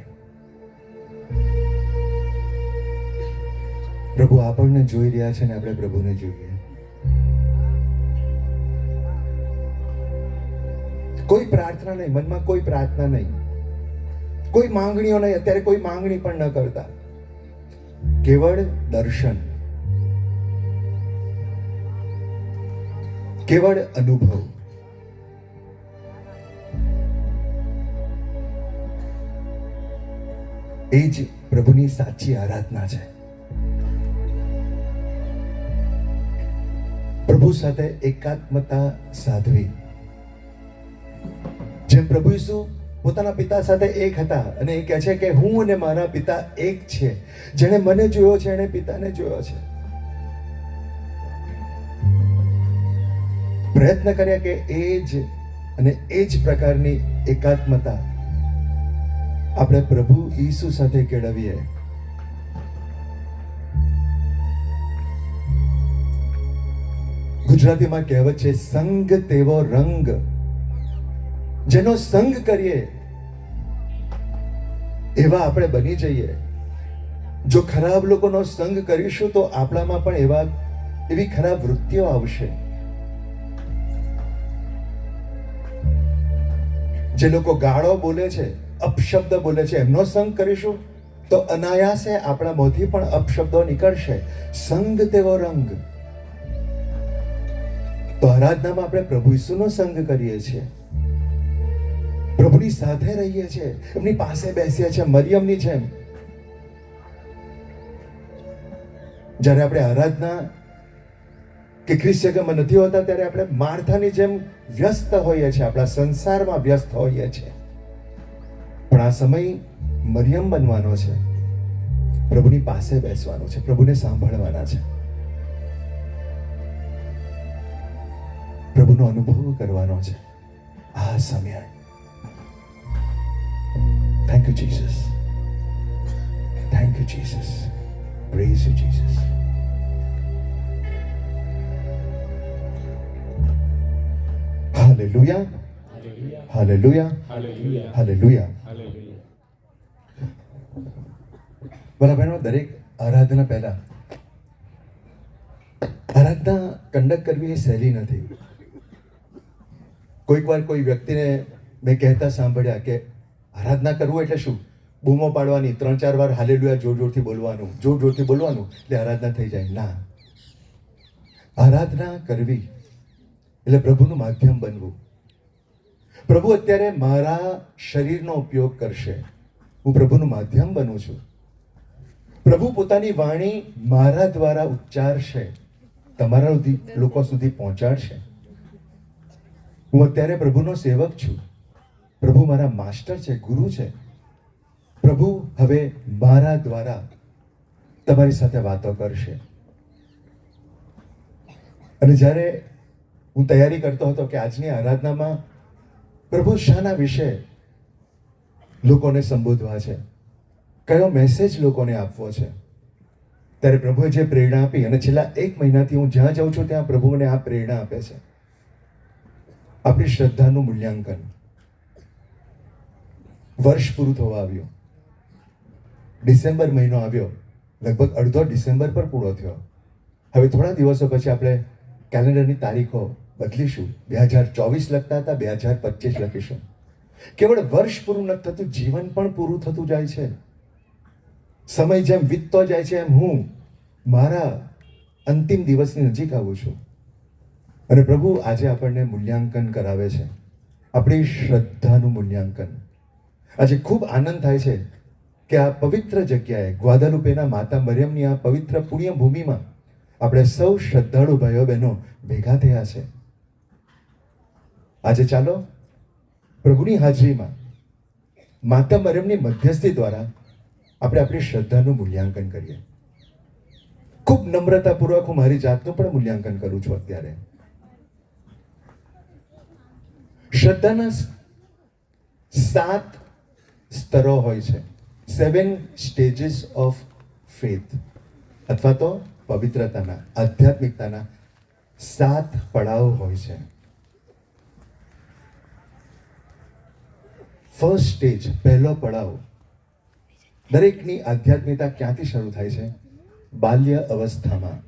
પ્રભુ આપણને જોઈ રહ્યા છે ને આપણે પ્રભુને જોઈએ. કોઈ પ્રાર્થના નહીં, મનમાં કોઈ પ્રાર્થના નહીં, કોઈ માંગણીઓ નહીં. અત્યારે કોઈ માંગણી પણ ન કરતા, કેવળ દર્શન, કેવળ અનુભવ. એ જ પ્રભુની સાચી આરાધના છે. પ્રભુ સાથે એકાત્મતા સાધવી. જેમ પ્રભુ ઈસુ પોતાના પિતા સાથે એક હતા અને એ કહે છે કે હું અને મારા પિતા એક છે. જેણે મને જોયો છે એણે પિતાને જોયો છે. પ્રયત્ન કર્યા કે એ જ અને એ જ પ્રકારની એકાત્મતા આપણે પ્રભુ ઈસુ સાથે કેળવીએ. ગુજરાતીમાં કહેવત છે, સંગ તેવો રંગ. જેનો સંગ કરીએ એવા આપણે બની જઈએ. જો ખરાબ લોકોનો સંગ કરીશું તો આપણામાં પણ એવી ખરાબ વૃત્તિઓ આવશે. જે લોકો ગાળો બોલે છે, અપશબ્દ બોલે છે, એમનો સંગ કરીશું તો અનાયાસે આપણા મોંથી પણ અપશબ્દો નીકળશે. સંગ તેવો રંગ. તો આરાધનામાં આપણે પ્રભુ ઈસુનો સંગ કરીએ છીએ, પ્રભુની સાથે રહીએ છીએ, એમની પાસે બેસીએ છીએ, મરિયમની જેમ. જ્યારે આપણે આરાધના કે ખ્રિસ્ત જગતમાં નથી હોતા ત્યારે આપણે માર્થાની જેમ વ્યસ્ત હોઈએ છીએ, આપણા સંસારમાં વ્યસ્ત હોઈએ છીએ. પણ આ સમય મરિયમ બનવાનો છે, પ્રભુની પાસે બેસવાનો છે, પ્રભુને સાંભળવાના છે, પ્રભુનો અનુભવ કરવાનો છે આ સમય. Thank you, Jesus. Thank you, Jesus. Praise you, Jesus. Hallelujah. Hallelujah. Hallelujah. Hallelujah. Hallelujah. બરાબર. દરેક આરાધના પહેલા આરાધના કંડક્ટ કરવી એ સહેલી નથી. કોઈક વાર કોઈ વ્યક્તિને મેં કહેતા સાંભળ્યા કે આરાધના કરવું એટલે શું? બૂમો પાડવાની, 3-4 વાર હાલેલુયા જોર જોરથી બોલવાનું, જોર જોરથી બોલવાનું એટલે આરાધના થઈ જાય. ના, આરાધના કરવી એટલે પ્રભુનું માધ્યમ બનવું. પ્રભુ અત્યારે મારા શરીરનો ઉપયોગ કરશે, હું પ્રભુનું માધ્યમ બનું છું. પ્રભુ પોતાની વાણી મારા દ્વારા ઉચ્ચારશે, તમારા લોકો સુધી પહોંચાડશે. હું અત્યારે પ્રભુનો સેવક છું. પ્રભુ મારા માસ્ટર છે, ગુરુ છે. પ્રભુ હવે મારા દ્વારા તમારી સાથે વાતો કરશે. અને જ્યારે હું તૈયારી કરતો હતો કે આજની આરાધનામાં પ્રભુ શાના વિશે લોકોને સંબોધવા છે, કયો મેસેજ લોકોને આપવો છે, ત્યારે પ્રભુએ જે પ્રેરણા આપી, અને છેલ્લા 1 મહિનાથી હું જ્યાં જાઉં છું ત્યાં પ્રભુ મને આ પ્રેરણા આપે છે. આપણી શ્રદ્ધાનું મૂલ્યાંકન. વર્ષ પૂરું થવા આવ્યું, ડિસેમ્બર મહિનો આવ્યો, લગભગ અડધો ડિસેમ્બર પર પૂરો થયો. હવે થોડા દિવસો પછી આપણે કેલેન્ડરની તારીખો બદલીશું. 2024 લખતા હતા, 2025 લખીશું. કેવળ વર્ષ પૂરું નથી થતું, જીવન પણ પૂરું થતું જાય છે. સમય જેમ વીતતો જાય છે એમ હું મારા અંતિમ દિવસની નજીક આવું છું. અને પ્રભુ આજે આપણને મૂલ્યાંકન કરાવે છે, આપણી શ્રદ્ધાનું મૂલ્યાંકન. આજે ખૂબ આનંદ થાય છે કે આ પવિત્ર જગ્યાએ ગ્વાદાલુપેના માતા મરિયમની આ પવિત્ર પુણ્ય ભૂમિમાં આપણે સૌ શ્રદ્ધાળુ ભાઈઓ બહેનો ભેગા થયા છે. આજે ચાલો પ્રભુની હાજરીમાં માતા મરિયમની મધ્યસ્થી દ્વારા આપણે આપણી શ્રદ્ધાનું મૂલ્યાંકન કરીએ. ખૂબ નમ્રતાપૂર્વક હું મારી જાતનું પણ મૂલ્યાંકન કરું છું. અત્યારે શ્રદ્ધાના 7 સ્તરો હોય છે. 7 સ્ટેજીસ ઓફ ફેથ, અથવા તો પવિત્રતાના, આધ્યાત્મિકતાના 7 પડાવ હોય છે. ફર્સ્ટ સ્ટેજ, પહેલો પડાવ, દરેકની આધ્યાત્મિકતા ક્યાંથી શરૂ થાય છે? બાલ્ય અવસ્થામાં.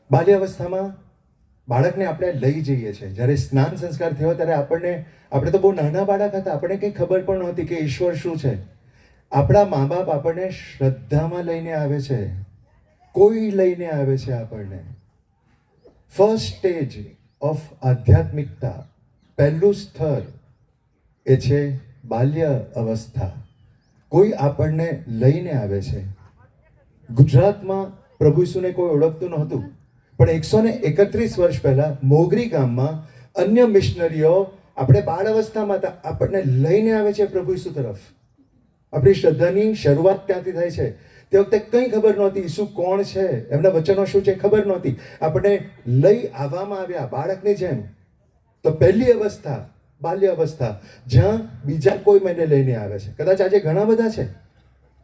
બાલ્ય અવસ્થામાં બાળકને આપણે લઈ જઈએ છીએ. જ્યારે સ્નાન સંસ્કાર થયો ત્યારે આપણે તો બહુ નાના બાળક હતા, આપણને કંઈ ખબર પણ નહોતી કે ઈશ્વર શું છે. આપણા મા બાપ આપણને શ્રદ્ધામાં લઈને આવે છે, કોઈ લઈને આવે છે આપણને. ફર્સ્ટ સ્ટેજ ઓફ આધ્યાત્મિકતા, પહેલું સ્તર એ છે બાલ્ય અવસ્થા. કોઈ આપણને લઈને આવે છે. ગુજરાતમાં પ્રભુ ઈસુને કોઈ ઓળખતું નહોતું, પણ 131 વર્ષ પહેલા મોગરી ગામમાં અન્ય મિશનરીઓ, આપણે બાળ અવસ્થામાં હતા, આપણને લઈને આવે છે પ્રભુ ઈસુ તરફ. આપણી શ્રદ્ધાની શરૂઆત ત્યાંથી થાય છે. તે વખતે કંઈ ખબર નહોતી ઈસુ કોણ છે, એમના વચનો શું છે ખબર નહોતી. આપણને લઈ આવવામાં આવ્યા બાળકની જેમ. તો પહેલી અવસ્થા બાલ્ય અવસ્થા, જ્યાં બીજા કોઈ મને લઈને આવે છે. કદાચ આજે ઘણા બધા છે,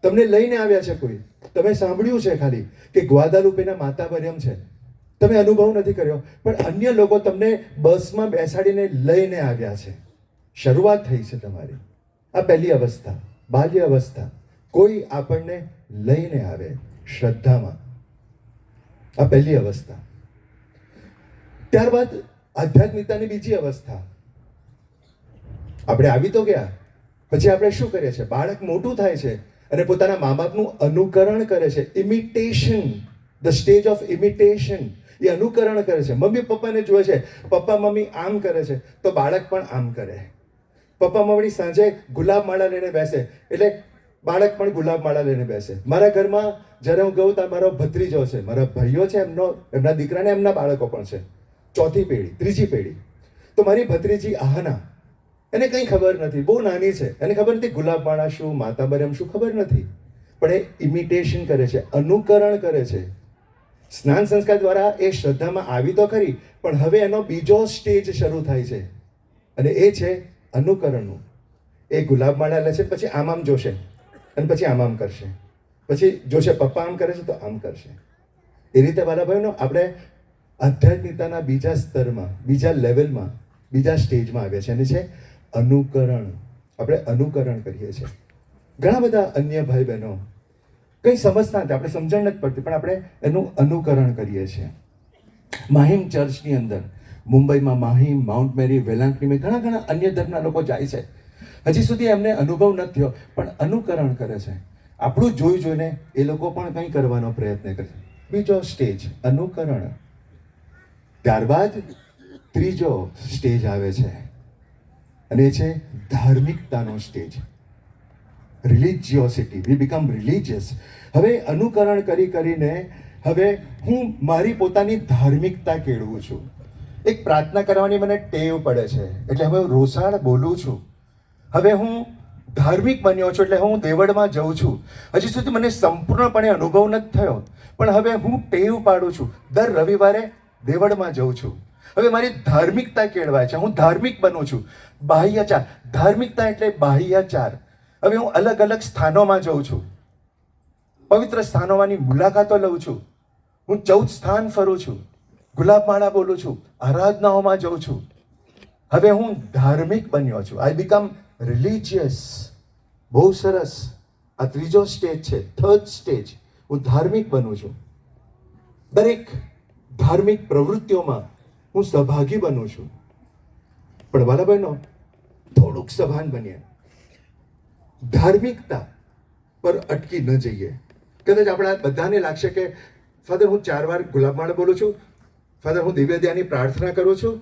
તમને લઈને આવ્યા છે કોઈ. તમે સાંભળ્યું છે ખાલી કે ગ્વાદાલુપેના માતા મરિયમ છે, તમે અનુભવ નથી કર્યો, પણ અન્ય લોકો તમને બસમાં બેસાડીને લઈને આવ્યા છે. શરૂઆત થઈ છે તમારી. આ પહેલી અવસ્થા, બાલ્ય અવસ્થા. કોઈ આપણને લઈને આવે શ્રદ્ધામાં. આ પહેલી અવસ્થા. ત્યારબાદ આધ્યાત્મિકતાની બીજી અવસ્થા. આપણે આવી તો ગયા, પછી આપણે શું કરીએ છીએ? બાળક મોટું થાય છે અને પોતાના મા બાપનું અનુકરણ કરે છે. Imitation, the stage of imitation. એ અનુકરણ કરે છે. મમ્મી પપ્પાને જુએ છે, પપ્પા મમ્મી આમ કરે છે તો બાળક પણ આમ કરે. પપ્પા મમ્મી સાંજે ગુલાબ માળા લઈને બેસે એટલે બાળક પણ ગુલાબ માળા લઈને બેસે. મારા ઘરમાં જ્યારે હું ગઉં ત્યારે મારો ભત્રીજો છે, મારા ભાઈઓ છે, એમના દીકરાને એમના બાળકો પણ છે. ચોથી પેઢી, ત્રીજી પેઢી. તો મારી ભત્રીજી આહના, એને કંઈ ખબર નથી, બહુ નાની છે, એને ખબર નથી ગુલાબ માળા શું, માતા મરિયમ શું, ખબર નથી. પણ એ ઇમિટેશન કરે છે, અનુકરણ કરે છે. સ્નાન સંસ્કાર દ્વારા એ શ્રદ્ધામાં આવી તો ખરી, પણ હવે એનો બીજો સ્ટેજ શરૂ થાય છે અને એ છે અનુકરણનું. એ ગુલાબ માળા લે છે, પછી આમ જોશે અને પછી આમ કરશે, પછી જોશે પપ્પા આમ કરે છે તો આમ કરશે. એ રીતે વાલા ભાઈનો આપણે આધ્યાત્મિકતાના બીજા સ્તરમાં, બીજા લેવલમાં, બીજા સ્ટેજમાં આવ્યા છે, અને છે અનુકરણ. આપણે અનુકરણ કરીએ છીએ. ઘણા બધા અન્ય ભાઈ બહેનો કંઈ સમજતા નથી, આપણે સમજણ નથી પડતી, પણ આપણે એનું અનુકરણ કરીએ છીએ. માહિમ ચર્ચની અંદર, મુંબઈમાં માહિમ, માઉન્ટ મેરી, વેલાંકણીમાં ઘણા અન્ય ધર્મના લોકો જાય છે. હજી સુધી એમને અનુભવ નથી થયો, પણ અનુકરણ કરે છે. આપણું જોઈને એ લોકો પણ કંઈ કરવાનો પ્રયત્ન કરે છે. બીજો સ્ટેજ અનુકરણ. ત્યારબાદ ત્રીજો સ્ટેજ આવે છે અને એ છે ધાર્મિકતાનો stage. Religiosity. We become religious. હવે અનુકરણ કરીને હવે હું મારી પોતાની ધાર્મિકતા કેળવું છું. એક પ્રાર્થના કરવાની મને ટેવ પડે છે, એટલે હવે હું રોસાળ બોલું છું. હવે હું ધાર્મિક બન્યો છું, એટલે હું દેવળમાં જઉં છું. હજી સુધી મને સંપૂર્ણપણે અનુભવ નથી થયો, પણ હવે હું ટેવ પાડું છું, દર રવિવારે દેવળમાં જઉં છું. હવે મારી ધાર્મિકતા કેળવાય છે, હું ધાર્મિક બનું છું. બાહ્યાચાર, ધાર્મિકતા એટલે બાહ્યાચાર. હવે હું અલગ અલગ સ્થાનોમાં જઉં છું, પવિત્ર સ્થાનોમાંની મુલાકાતો લઉં છું. હું 14 સ્થાન ફરું છું, ગુલાબ માળા બોલું છું, આરાધનાઓમાં જઉં છું. હવે હું ધાર્મિક બન્યો છું. I become religious. બહુ સરસ. આ ત્રીજો સ્ટેજ છે, થર્ડ સ્ટેજ. હું ધાર્મિક બનું છું. દરેક ધાર્મિક પ્રવૃત્તિઓમાં હું સહભાગી બનું છું. પણ વાલા બહેનો, થોડુંક સભાન બનીએ. ધાર્મિકતા પર અટકી ન જઈએ. કદાચ આપણા બધાને લાગશે કે ફાધર હું 4 વાર ગુલાબ માળા બોલું છું, ફાધર હું દિવ્ય ધ્યાનની પ્રાર્થના કરું છું,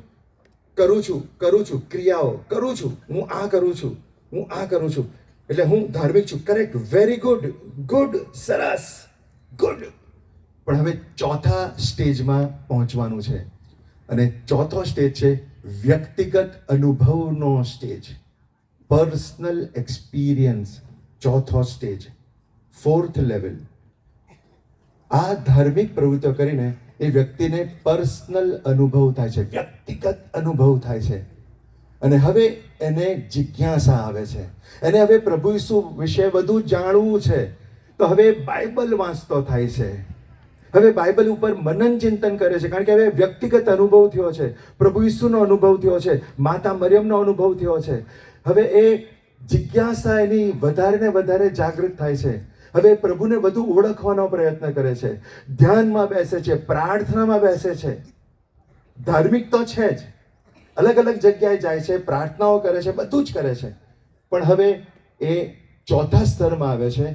ક્રિયાઓ કરું છું, હું આ કરું છું, હું આ કરું છું. એટલે હું ધાર્મિક છું, કરેક્ટ, વેરી ગુડ, ગુડ, સરસ, ગુડ. પણ હવે ચોથા સ્ટેજમાં પહોંચવાનું છે, અને ચોથો સ્ટેજ છે વ્યક્તિગત અનુભવનો સ્ટેજ, પર્સનલ એક્સપિરિયન્સ. ચોથો સ્ટેજ, ફોર્થ લેવલ. આ ધાર્મિક પ્રવૃત્તિઓ કરીને એ વ્યક્તિને પર્સનલ અનુભવ થાય છે, વ્યક્તિગત અનુભવ થાય છે. અને હવે એને જિજ્ઞાસા આવે છે, એને હવે પ્રભુ ઈસુ વિશે વધુ જાણવું છે. તો હવે બાઇબલ વાંચતો થાય છે, હવે બાઇબલ ઉપર મનન ચિંતન કરે છે, કારણ કે હવે વ્યક્તિગત અનુભવ થયો છે, પ્રભુ ઈસુનો અનુભવ થયો છે, માતા મરિયમનો અનુભવ થયો છે. હવે એ જિજ્ઞાસા એની વધારે ને વધારે જાગૃત થાય છે. હવે પ્રભુને વધુ ઓળખવાનો પ્રયત્ન કરે છે, ધ્યાનમાં બેસે છે, પ્રાર્થનામાં બેસે છે. ધાર્મિક તો છે જ, અલગ અલગ જગ્યાએ જાય છે, પ્રાર્થનાઓ કરે છે, બધું જ કરે છે. પણ હવે એ ચોથા સ્તરમાં આવે છે.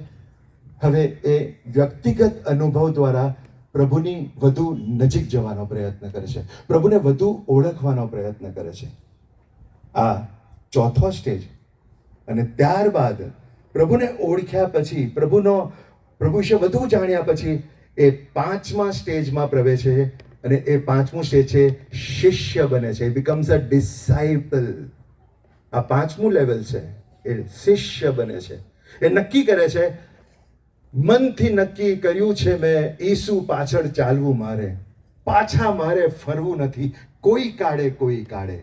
હવે એ વ્યક્તિગત અનુભવ દ્વારા પ્રભુની વધુ નજીક જવાનો પ્રયત્ન કરે છે, પ્રભુને વધુ ઓળખવાનો પ્રયત્ન કરે છે. આ ચોથો સ્ટેજ. અને ત્યારબાદ પ્રભુને ઓળખ્યા પછી, પ્રભુ વિશે વધુ જાણ્યા પછી એ પાંચમા સ્ટેજમાં પ્રવેશે. અને એ પાંચમું સ્ટેજ છે શિષ્ય બને છે, બીકમ્સ અ ડિસાઇપલ. આ પાંચમું લેવલ છે, એ શિષ્ય બને છે. એ નક્કી કરે છે, મનથી નક્કી કર્યું છે મેં, ઈસુ પાછળ ચાલવું મારે, પાછા મારે ફરવું નથી, કોઈ કાળે.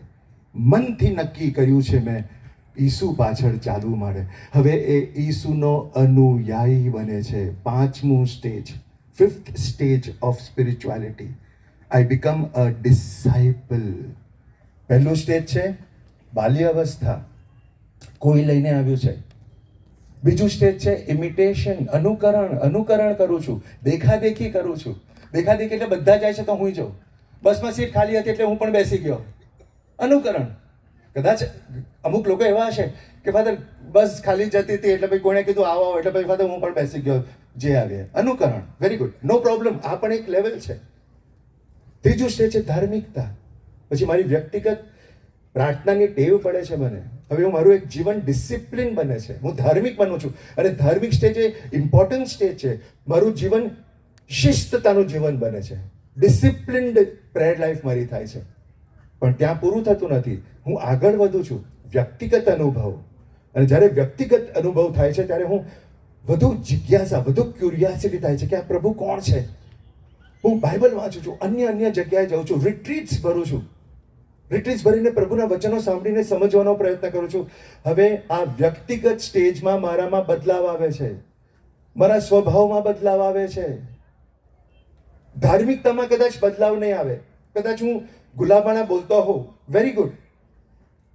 મનથી નક્કી કર્યું છે મેં, ઈસુ પાછળ ચાલવું મારે. હવે એ ઈસુનો અનુયાયી બને છે. પાંચમું stage, fifth stage of spirituality. I become a disciple. પહેલું સ્ટેજ છે બાલ્ય અવસ્થા, કોઈ લઈને આવ્યું છે. બીજું સ્ટેજ છે ઇમિટેશન, અનુકરણ કરું છું, દેખાદેખી કરું છું. દેખાદેખી એટલે બધા જાય છે તો હું જાઉં, બસમાં સીટ ખાલી હતી એટલે હું પણ બેસી ગયો, અનુકરણ. કદાચ અમુક લોકો એવા હશે કે ફાધર બસ ખાલી જતી હતી એટલે ભાઈ કોણે કીધું આવો એટલે ભાઈ ફાધર હું પણ બેસી ગયો, જે આવે અનુકરણ. વેરી ગુડ, નો પ્રોબ્લેમ, આ પણ એક લેવલ છે. ત્રીજું સ્ટેજ છે ધાર્મિકતા. પછી મારી વ્યક્તિગત પ્રાર્થનાની ટેવ પડે છે મને, હવે હું મારું એક જીવન ડિસિપ્લિન બને છે, હું ધાર્મિક બનું છું. અને ધાર્મિક સ્ટેજ એ ઇમ્પોર્ટન્ટ સ્ટેજ છે. મારું જીવન શિસ્તતાનું જીવન બને છે, ડિસિપ્લિન્ડ પ્રેયર લાઈફ મારી થાય છે. પણ ત્યાં પૂરું થતું નથી, હું આગળ વધું છું, વ્યક્તિગત અનુભવ. અને જ્યારે વ્યક્તિગત અનુભવ થાય છે ત્યારે હું વધુ જિજ્ઞાસા, વધુ ક્યુરિયાસિટી થાય છે કે આ પ્રભુ કોણ છે. હું બાઇબલ વાંચું છું, અન્ય જગ્યાએ જાઉં છું, રિટ્રીટ્સ ભરું છું, રિટ્રીટ્સ ભરીને પ્રભુના વચનો સાંભળીને સમજવાનો પ્રયત્ન કરું છું. હવે આ વ્યક્તિગત સ્ટેજમાં મારામાં બદલાવ આવે છે, મારા સ્વભાવમાં બદલાવ આવે છે. ધાર્મિકતામાં કદાચ બદલાવ નહીં આવે, કદાચ હું ગુલાબાણા બોલતો હોઉં, વેરી ગુડ.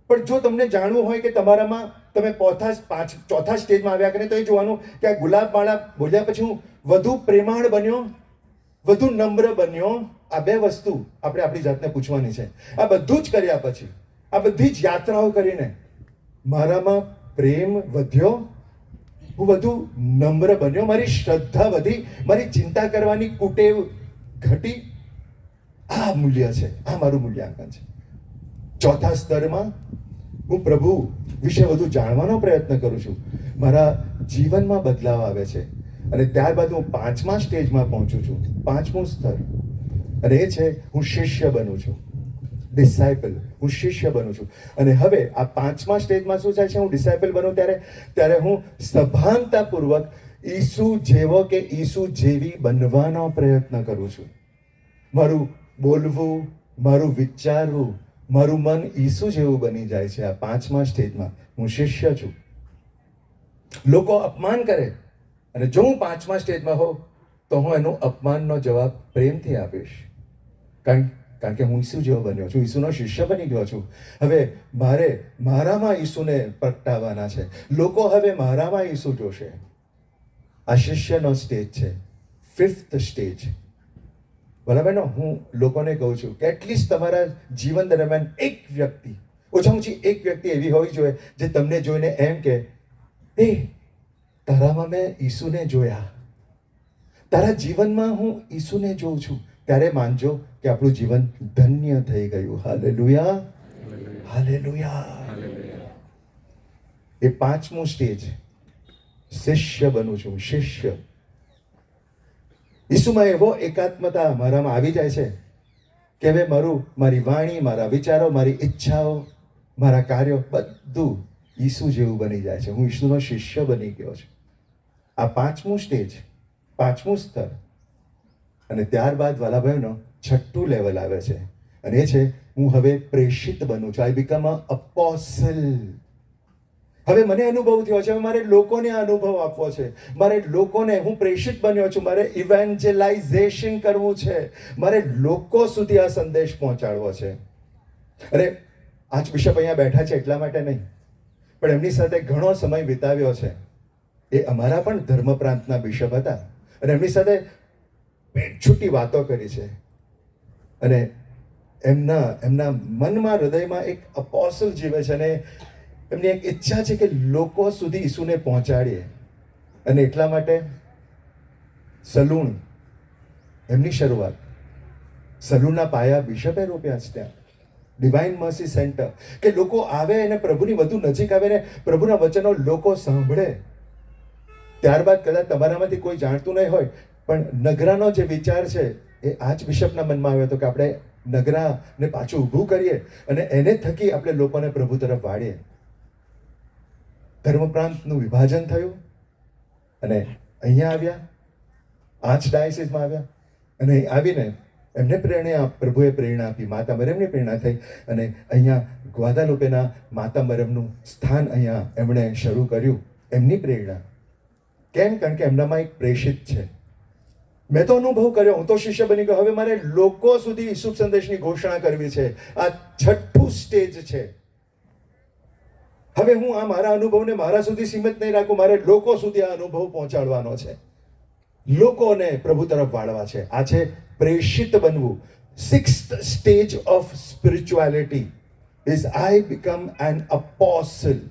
પણ જો તમને જાણવું હોય કે તમારામાં તમે ચોથા સ્ટેજમાં આવ્યા કરીને તો એ જોવાનું કે આ ગુલાબમાળા બોલ્યા પછી હું વધુ પ્રેમાળ બન્યો, વધુ નમ્ર બન્યો. આ બે વસ્તુ આપણે આપણી જાતને પૂછવાની છે. આ બધું જ કર્યા પછી, આ બધી જ યાત્રાઓ કરીને મારામાં પ્રેમ વધ્યો, હું વધુ નમ્ર બન્યો, મારી શ્રદ્ધા વધી, મારી ચિંતા કરવાની કુટેવ ઘટી. આ મૂલ્ય છે, આ મારું મૂલ્યાંકન છે. ચોથા સ્તરમાં હું પ્રભુ વિશે વધુ જાણવાનો પ્રયત્ન કરું છું, મારા જીવનમાં બદલાવ આવે છે. અને ત્યારબાદ હું પાંચમા સ્ટેજમાં પહોંચું છું, પાંચમું સ્તર. અને એ છે હું શિષ્ય બનું છું, ડિસાઇપલ. હું શિષ્ય બનું છું. અને હવે આ પાંચમા સ્ટેજમાં શું થાય છે, હું ડિસાઇપલ બનું ત્યારે હું સભાનતાપૂર્વક ઈસુ જેવો કે ઈસુ જેવી બનવાનો પ્રયત્ન કરું છું. મારું બોલવું, મારું વિચારવું, મારું મન ઈસુ જેવું બની જાય છે. આ પાંચમા સ્ટેજમાં હું શિષ્ય છું. લોકો અપમાન કરે અને જો હું પાંચમા સ્ટેજમાં હોઉં તો હું એનું અપમાનનો જવાબ પ્રેમથી આપીશ, કારણ કે હું ઈસુ જેવો બન્યો છું, ઈસુનો શિષ્ય બની ગયો છું. હવે મારામાં ઈસુને પ્રગટાવવાના છે. લોકો હવે મારામાં ઈસુ જોશે. આ શિષ્યનો સ્ટેજ છે, ફિફ્થ સ્ટેજ. બરાબર ને? હું લોકોને કહું છું કે એટલીસ્ટ તમારા જીવન દરમિયાન એક વ્યક્તિ, ઓછામાં ઓછી એક વ્યક્તિ એવી હોવી જોઈએ જે તમને જોઈને એમ કે એ તારામાં મેં ઈસુને જોયા, તારા જીવનમાં હું ઈસુને જોઉં છું. ત્યારે માનજો કે આપણું જીવન ધન્ય થઈ ગયું. Hallelujah, hallelujah. એ પાંચમું સ્ટેજ શિષ્ય બનું છું, શિષ્ય. ઈસુમાં એવો એકાત્મતા મારામાં આવી જાય છે કે હવે મારી વાણી, મારા વિચારો, મારી ઈચ્છાઓ, મારા કાર્યો બધું ઈસુ જેવું બની જાય છે. હું ઈસુનો શિષ્ય બની ગયો છું. આ 5મું સ્ટેજ, 5મું સ્તર. અને ત્યારબાદ વાલાભાઈનો 6થું લેવલ આવે છે, અને એ છે હું હવે પ્રેષિત બનું છું. I become a apostle. હવે મને અનુભવ થયો છે, હવે મારે લોકોને આ અનુભવ આપવો છે. મારે લોકોને, હું પ્રેષિત બન્યો છું, મારે ઇવેન્જલાઇઝેશન કરવું છે, મારે લોકો સુધી આ સંદેશ પહોંચાડવો છે. અને આજ બિશપ અહીંયા બેઠા છે એટલા માટે નહીં, પણ એમની સાથે ઘણો સમય વિતાવ્યો છે. એ અમારા પણ ધર્મ પ્રાંતના બિશપ હતા, અને એમની સાથે પેટછૂટી વાતો કરી છે. અને એમના મનમાં, હૃદયમાં એક અપોસ્ટલ જીવે છે, અને એમની એક ઈચ્છા છે કે લોકો સુધી ઈસુને પહોંચાડીએ. અને એટલા માટે સલૂણ, એમની શરૂઆત, સલૂણના પાયા બિશપે રોપ્યા છે ત્યાં, ડિવાઇન મર્સી સેન્ટર, કે લોકો આવે અને પ્રભુની વધુ નજીક આવે ને પ્રભુના વચનો લોકો સાંભળે. ત્યારબાદ કદાચ તમારામાંથી કોઈ જાણતું નહીં હોય, પણ નગરાનો જે વિચાર છે એ આ જ બિશપના મનમાં આવ્યો હતો કે આપણે નગરાને પાછું ઊભું કરીએ અને એને થકી આપણે લોકોને પ્રભુ તરફ વાળીએ. ધર્મ પ્રાંતનું વિભાજન થયું, અને અહીંયા આવ્યા, આ જ ડાયસિસમાં આવ્યા, અને અહીં આવીને એમને પ્રભુએ પ્રેરણા આપી, માતા મરિયમની પ્રેરણા થઈ, અને અહીંયા ગ્વાદાલુપેના માતા મરિયમનું સ્થાન અહીંયા એમણે શરૂ કર્યું. એમની પ્રેરણા કેમ? કારણ કે એમનામાં એક પ્રેષિત છે. મેં તો અનુભવ કર્યો, હું તો શિષ્ય બની ગયો, હવે મારે લોકો સુધી શુભ સંદેશની ઘોષણા કરવી છે. આ 6થું સ્ટેજ છે. હવે હું આ મારા અનુભવને મારા સુધી સીમિત નહીં રાખું, મારે લોકો સુધી આ અનુભવ પહોંચાડવાનો છે, લોકોને પ્રભુ તરફ વાળવા છે. આ છે પ્રેષિત બનવું. 6th stage of spirituality is I become an apostle.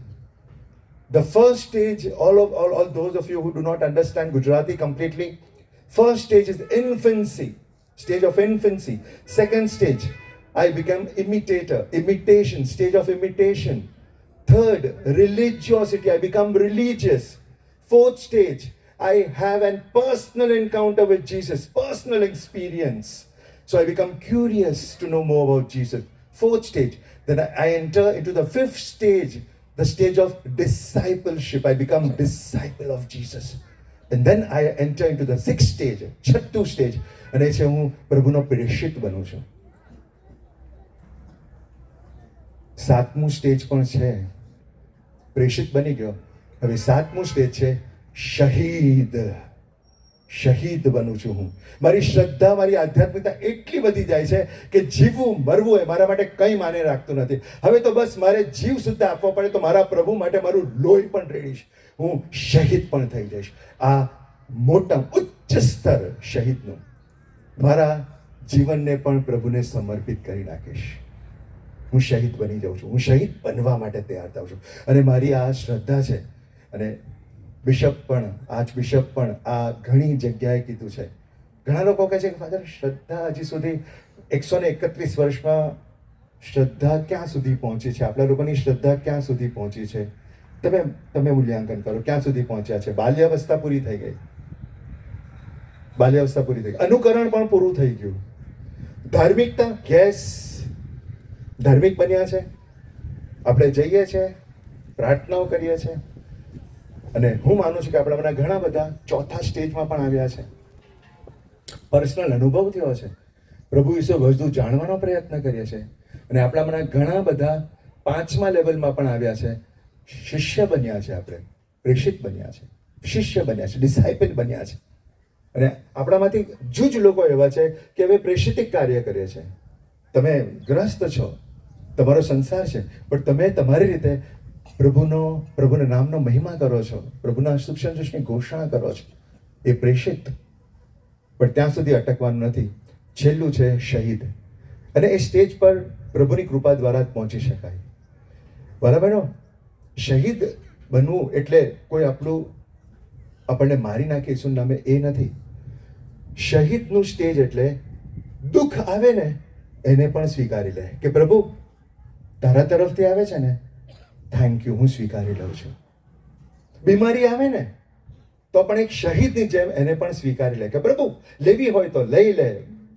The first stage, all those of you who do not understand Gujarati completely, first stage is infancy, stage of infancy. Second stage, I become imitation, stage of imitation. Third, religiosity, I become religious. Fourth stage, I have a personal encounter with Jesus, personal experience. So I become curious to know more about Jesus. Fourth stage, then I enter into the 5th stage, the stage of discipleship. I become disciple of Jesus. And then I enter into the 6th stage, 6thું stage, અને છે હું પ્રભુનો પ્રેષિત બનું છું. 7મું stage પણ છે, પ્રેષિત બની ગયો. હવે 7મું સ્ટેજ છે શહીદ. શહીદ બનું છું હું. મારી શ્રદ્ધા, મારી આધ્યાત્મિકતા એટલી વધી જાય છે કે જીવવું મરવું એ મારા માટે કંઈ માને રાખતું નથી. હવે તો બસ મારે જીવ સુદ્ધા આપવો પડે તો મારા પ્રભુ માટે મારું લોહી પણ રેડીશ, હું શહીદ પણ થઈ જઈશ. આ મોટા ઉચ્ચ સ્તર શહીદનું. મારા જીવનને પણ પ્રભુને સમર્પિત કરી નાખીશ. હું શહીદ બની જાઉં છું, હું શહીદ બનવા માટે તૈયાર થાઉં છું. અને મારી આ શ્રદ્ધા છે. અને બિશપ પણ, આર્ચ બિશપ પણ આ ઘણી જગ્યાએ કીધું છે. ઘણા લોકો કહે છે કે ફાધર, શ્રદ્ધા હજી સુધી 131 વર્ષમાં શ્રદ્ધા ક્યાં સુધી પહોંચી છે? આપણા લોકોની શ્રદ્ધા ક્યાં સુધી પહોંચી છે? તમે મૂલ્યાંકન કરો, ક્યાં સુધી પહોંચ્યા છે? બાલ્યાવસ્થા પૂરી થઈ ગઈ, બાલ્યાવસ્થા પૂરી થઈ ગઈ, અનુકરણ પણ પૂરું થઈ ગયું. ધાર્મિકતા, યસ, ધાર્મિક બન્યા છે, આપણે જઈએ છીએ, પ્રાર્થનાઓ કરીએ છીએ. અને હું માનું છું કે આપણામાંના ઘણા બધા 4થા સ્ટેજમાં પણ આવ્યા છે. પર્સનલ અનુભવ થયો છે, પ્રભુ વિશે વધુ જાણવાનો પ્રયત્ન કરીએ છીએ. અને આપણામાંના ઘણા બધા 5મા લેવલમાં પણ આવ્યા છે. શિષ્ય બન્યા છે, આપણે પ્રેષિત બન્યા છે, શિષ્ય બન્યા છે, ડિસાઇપલ બન્યા છે. અને આપણામાંથી જુજ લોકો એવા છે કે હવે પ્રેષિતિક કાર્ય કરે છે. તમે ગ્રસ્ત છો, તમારો સંસાર છે, પણ તમે તમારી રીતે પ્રભુના નામનો મહિમા કરો છો, પ્રભુના શુભ સંદેશની ઘોષણા કરો છો. એ પ્રેષિત. પણ ત્યાં સુધી અટકવાનું નથી. છેલ્લું છે શહીદ. અને એ સ્ટેજ પર પ્રભુની કૃપા દ્વારા જ પહોંચી શકાય. બરાબર? શહીદ બનવું એટલે કોઈ આપણને મારી નાખે ઈસુના નામે એ નથી. શહીદનું સ્ટેજ એટલે દુઃખ આવે ને એને પણ સ્વીકારી લે કે પ્રભુ તારા તરફથી આવે છે ને, થેન્ક યુ, હું સ્વીકારી લઉં છું. બીમારી આવે ને તો પણ એક શહીદની જેમ એને પણ સ્વીકારી લે કે પ્રભુ લેવી હોય તો લઈ લે,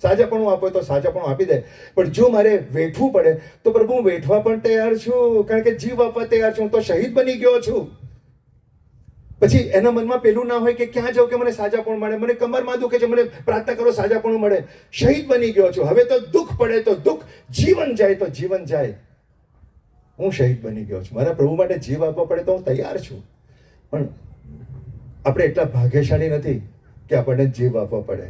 સાજાપણું આપો તો સાજાપણું આપી દે, પણ જો મારે વેઠવું પડે તો પ્રભુ હું વેઠવા પણ તૈયાર છું, કારણ કે જીવ આપવા તૈયાર છું, હું તો શહીદ બની ગયો છું. પછી એના મનમાં પેલું ના હોય કે ક્યાં જાઉં કે મને સાજાપણું મળે, મને કમરમાં દુખે છે, મને પ્રાર્થના કરો સાજાપણું મળે. શહીદ બની ગયો છું, હવે તો દુઃખ પડે તો દુઃખ, જીવન જાય તો જીવન જાય, હું શહીદ બની ગયો છું, મારા પ્રભુ માટે જીવ આપવા પડે તો હું તૈયાર છું. પણ આપણે એટલા ભાગ્યશાળી નથી કે આપણને જીવ આપવા પડે.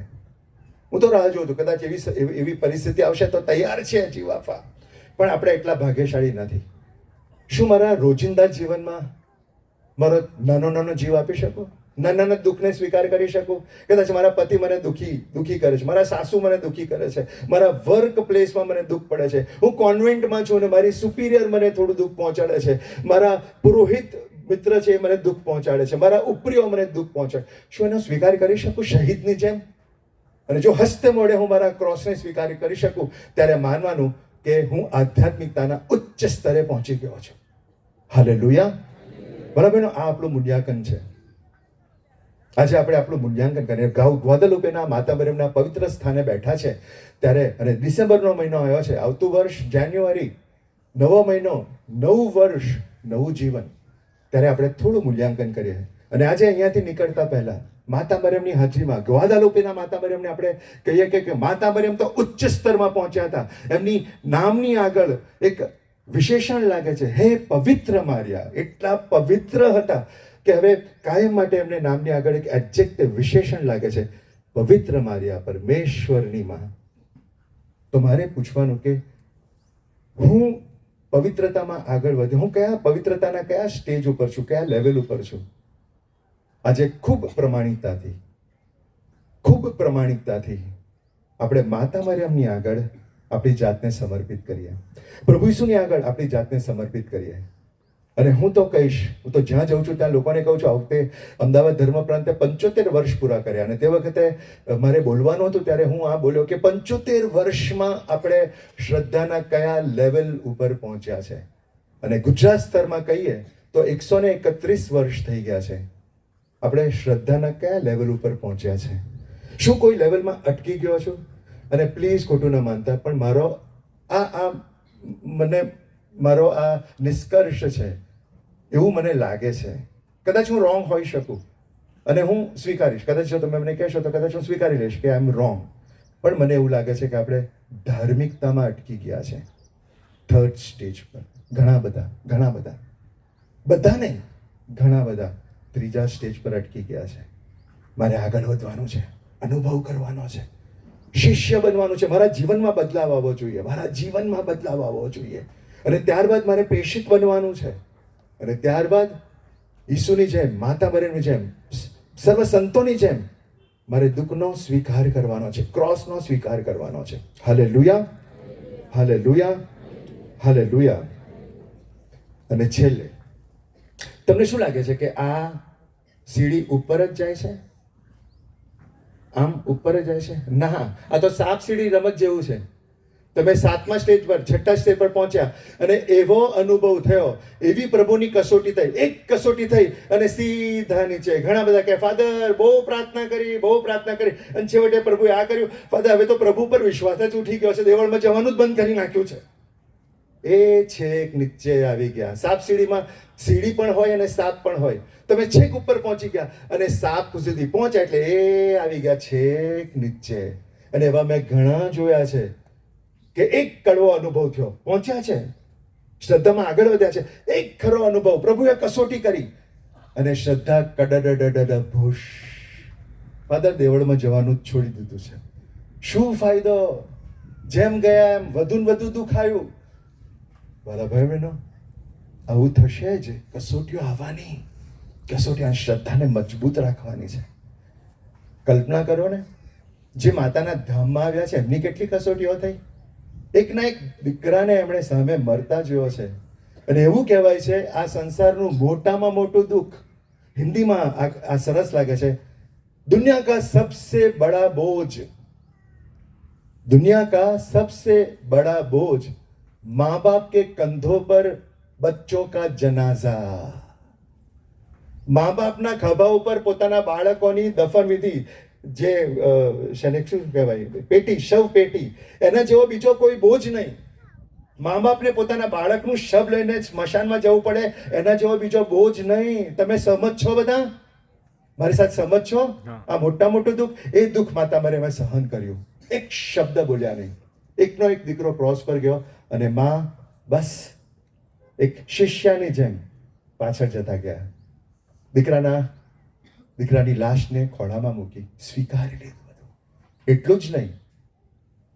હું તો રાહ જોઉં છું કદાચ એવી પરિસ્થિતિ આવશે તો તૈયાર છે જીવ આપવા, પણ આપણે એટલા ભાગ્યશાળી નથી. શું મારા રોજિંદા જીવનમાં મારો નાનો જીવ આપી શકું, નાના દુઃખને સ્વીકાર કરી શકું? કદાચ મારા પતિ મને દુઃખી કરે છે, મારા સાસુ મને દુઃખી કરે છે, મારા વર્ક પ્લેસમાં મને દુઃખ પડે છે, હું કોન્વેન્ટમાં છું અને મારી સુપિરિયર મને થોડું દુઃખ પહોંચાડે છે, મારા પુરોહિત મિત્ર છે એ મને દુઃખ પહોંચાડે છે, મારા ઉપરીઓ મને દુઃખ પહોંચાડે. શું એનો સ્વીકાર કરી શકું શહીદની જેમ? અને જો હસ્તે મોડે હું મારા ક્રોસને સ્વીકાર કરી શકું, ત્યારે માનવાનું કે હું આધ્યાત્મિકતાના ઉચ્ચ સ્તરે પહોંચી ગયો છું. હાલેલુયા. બરાબર, આ આપણું મૂલ્યાંકન છે. આજે આપણે આપણું મૂલ્યાંકન કરીએ. ગ્વાદાલુપેના માતા મરિયમના પવિત્ર સ્થાને બેઠા છે ત્યારે, અને ડિસેમ્બરનો મહિનો આવ્યો છે, આવતું વર્ષ જાન્યુઆરી, નવો મહિનો, નવું વર્ષ, નવું જીવન, ત્યારે આપણે થોડું મૂલ્યાંકન કરીએ. અને આજે અહીંયાથી નીકળતા પહેલા માતા મરિયમની હાજરીમાં, ગ્વાદાલુપેના માતા મરિયમને આપણે કહીએ કે માતા મરિયમ તો ઉચ્ચ સ્તરમાં પહોંચ્યા હતા. એમની નામની આગળ એક વિશેષણ લાગે છે, હે પવિત્ર મારિયા. એટલા પવિત્ર હતા કે હવે કાયમ માટે એમને નામની આગળ એક એડજેક્ટિવ વિશેષણ લાગે છે, પવિત્ર મારિયા, પરમેશ્વરની માં. તો મારે પૂછવાનું કે હું પવિત્રતામાં આગળ વધ્યો, હું કયા પવિત્રતાના કયા સ્ટેજ ઉપર છું, કયા લેવલ ઉપર છું? આજે ખૂબ પ્રમાણિકતાથી આપણે માતા મરિયમની આગળ આપણી જાતને સમર્પિત કરીએ, પ્રભુ ઈસુની આગળ આપણી જાતને સમર્પિત કરીએ. અને હું તો કહીશ, હું તો જ્યાં જઉં છું ત્યાં લોકોને કહું છું, આ વખતે અમદાવાદ ધર્મ પ્રાંતે 75 વર્ષ પૂરા કર્યા, અને તે વખતે મારે બોલવાનું હતું ત્યારે હું આ બોલ્યો કે 75 વર્ષમાં આપણે શ્રદ્ધાના કયા લેવલ ઉપર પહોંચ્યા છે. અને ગુજરાત સ્તરમાં કહીએ તો 131 વર્ષ થઈ ગયા છે. આપણે શ્રદ્ધાના કયા લેવલ ઉપર પહોંચ્યા છે? શું કોઈ લેવલમાં અટકી ગયો છું? અને પ્લીઝ ખોટું ન માનતા, પણ મારો આ નિષ્કર્ષ છે એવું મને લાગે છે. કદાચ હું રોંગ હોઈ શકું અને હું સ્વીકારીશ, કદાચ જો તમે મને કહેશો તો કદાચ હું સ્વીકારી લઈશ કે આઈ એમ રોંગ, પણ મને એવું લાગે છે કે આપણે ધાર્મિકતામાં અટકી ગયા છે. થર્ડ સ્ટેજ પર ઘણા બધા ત્રીજા સ્ટેજ પર અટકી ગયા છે. મારે આગળ વધવાનું છે, અનુભવ કરવાનો છે, શિષ્ય બનવાનું છે, મારા જીવનમાં બદલાવ આવવો જોઈએ, અને ત્યારબાદ મારે પ્રેષિત બનવાનું છે, અને ત્યારબાદ ઈસુની જેમ, માતા મરિયમની જેમ, સર્વ સંતોની જેમ મારે દુઃખનો સ્વીકાર કરવાનો છે, ક્રોસનો સ્વીકાર કરવાનો છે. Hallelujah, hallelujah, hallelujah. અને છેલ્લે તમને શું લાગે છે કે આ સીડી ઉપર જ જાય છે? આમ ઉપર જ જાય છે? ના, આ તો સાપ સીડી રમત જેવું છે. તમે 7મા સ્ટેજ પર, 6ઠ્ઠા સ્ટેજ પર પહોંચ્યા અને એવો અનુભવ થયો, એવી પ્રભુની કસોટી થઈ, એક કસોટી થઈ અને સીધા નીચે. ઘણા બધા કહે ફાધર બહુ પ્રાર્થના કરી, અને છેવટે પ્રભુએ આ કર્યું. ફાધર હવે તો પ્રભુ પર વિશ્વાસ જ ઉઠી ગયો છે, દેવળમાં જવાનું જ બંધ કરી નાખ્યું છે. એ છેક નીચે આવી ગયા. સાપ સીડીમાં સીડી પણ હોય અને સાપ પણ હોય. તમે છેક ઉપર પહોંચી ગયા અને સાપ સુધી પહોંચ્યા એટલે એ આવી ગયા છેક નીચે. અને એવા મેં ઘણા જોયા છે કે એક કડવો અનુભવ થયો, પહોંચ્યા છે, શ્રદ્ધામાં આગળ વધ્યા છે, એક ખરો અનુભવ, પ્રભુએ કસોટી કરી અને શ્રદ્ધા કડડડડ ભૂષ, ફાધર દેવળમાં જવાનું જ છોડી દીધું છે. શું ફાયદો? જેમ ગયા એમ વધુ ને વધુ દુઃખ આવ્યું. વાલા ભાઈ બહેનો, આવું થશે જ. કસોટીઓ આવવાની, કસોટી આ શ્રદ્ધાને મજબૂત રાખવાની છે. કલ્પના કરો ને, જે માતાના ધામમાં આવ્યા છે એમની કેટલી કસોટીઓ થઈ. એકના એક દીકરાને એમણે સામે મરતા જોયો છે, અને એવું કહેવાય છે આ સંસારનું મોટામાં મોટું દુઃખ, હિન્દીમાં આ સરસ લાગે છે, दुनिया का सबसे बड़ा बोझ, दुनिया का सबसे बड़ा बोझ माँ बाप के कंधों पर बच्चों का जनाजा. મા બાપના ખભા ઉપર પોતાના બાળકોની દફન વિધિ, જે શેને શું કહેવાય, પેટી, શવ પેટી, એના જેવો બીજો કોઈ બોજ નહીં. મા બાપને પોતાના બાળકનું શબ લઈને સ્મશાનમાં જવું પડે એના જેવો બીજો બોજ નહીં. તમે સહમત છો બધા? મારી સાથે સહમત છો? હા. આ મોટું દુઃખ, એ દુઃખ માતા મારે સહન કર્યું. એક શબ્દ બોલ્યા નહીં. એકનો એક દીકરો ક્રોસ પર ગયો અને માં બસ એક શિષ્યની જેમ પાછળ જતા ગયા. દીકરાની લાશને ખોળામાં મૂકી સ્વીકારી લીધું બધું. એટલું જ નહીં,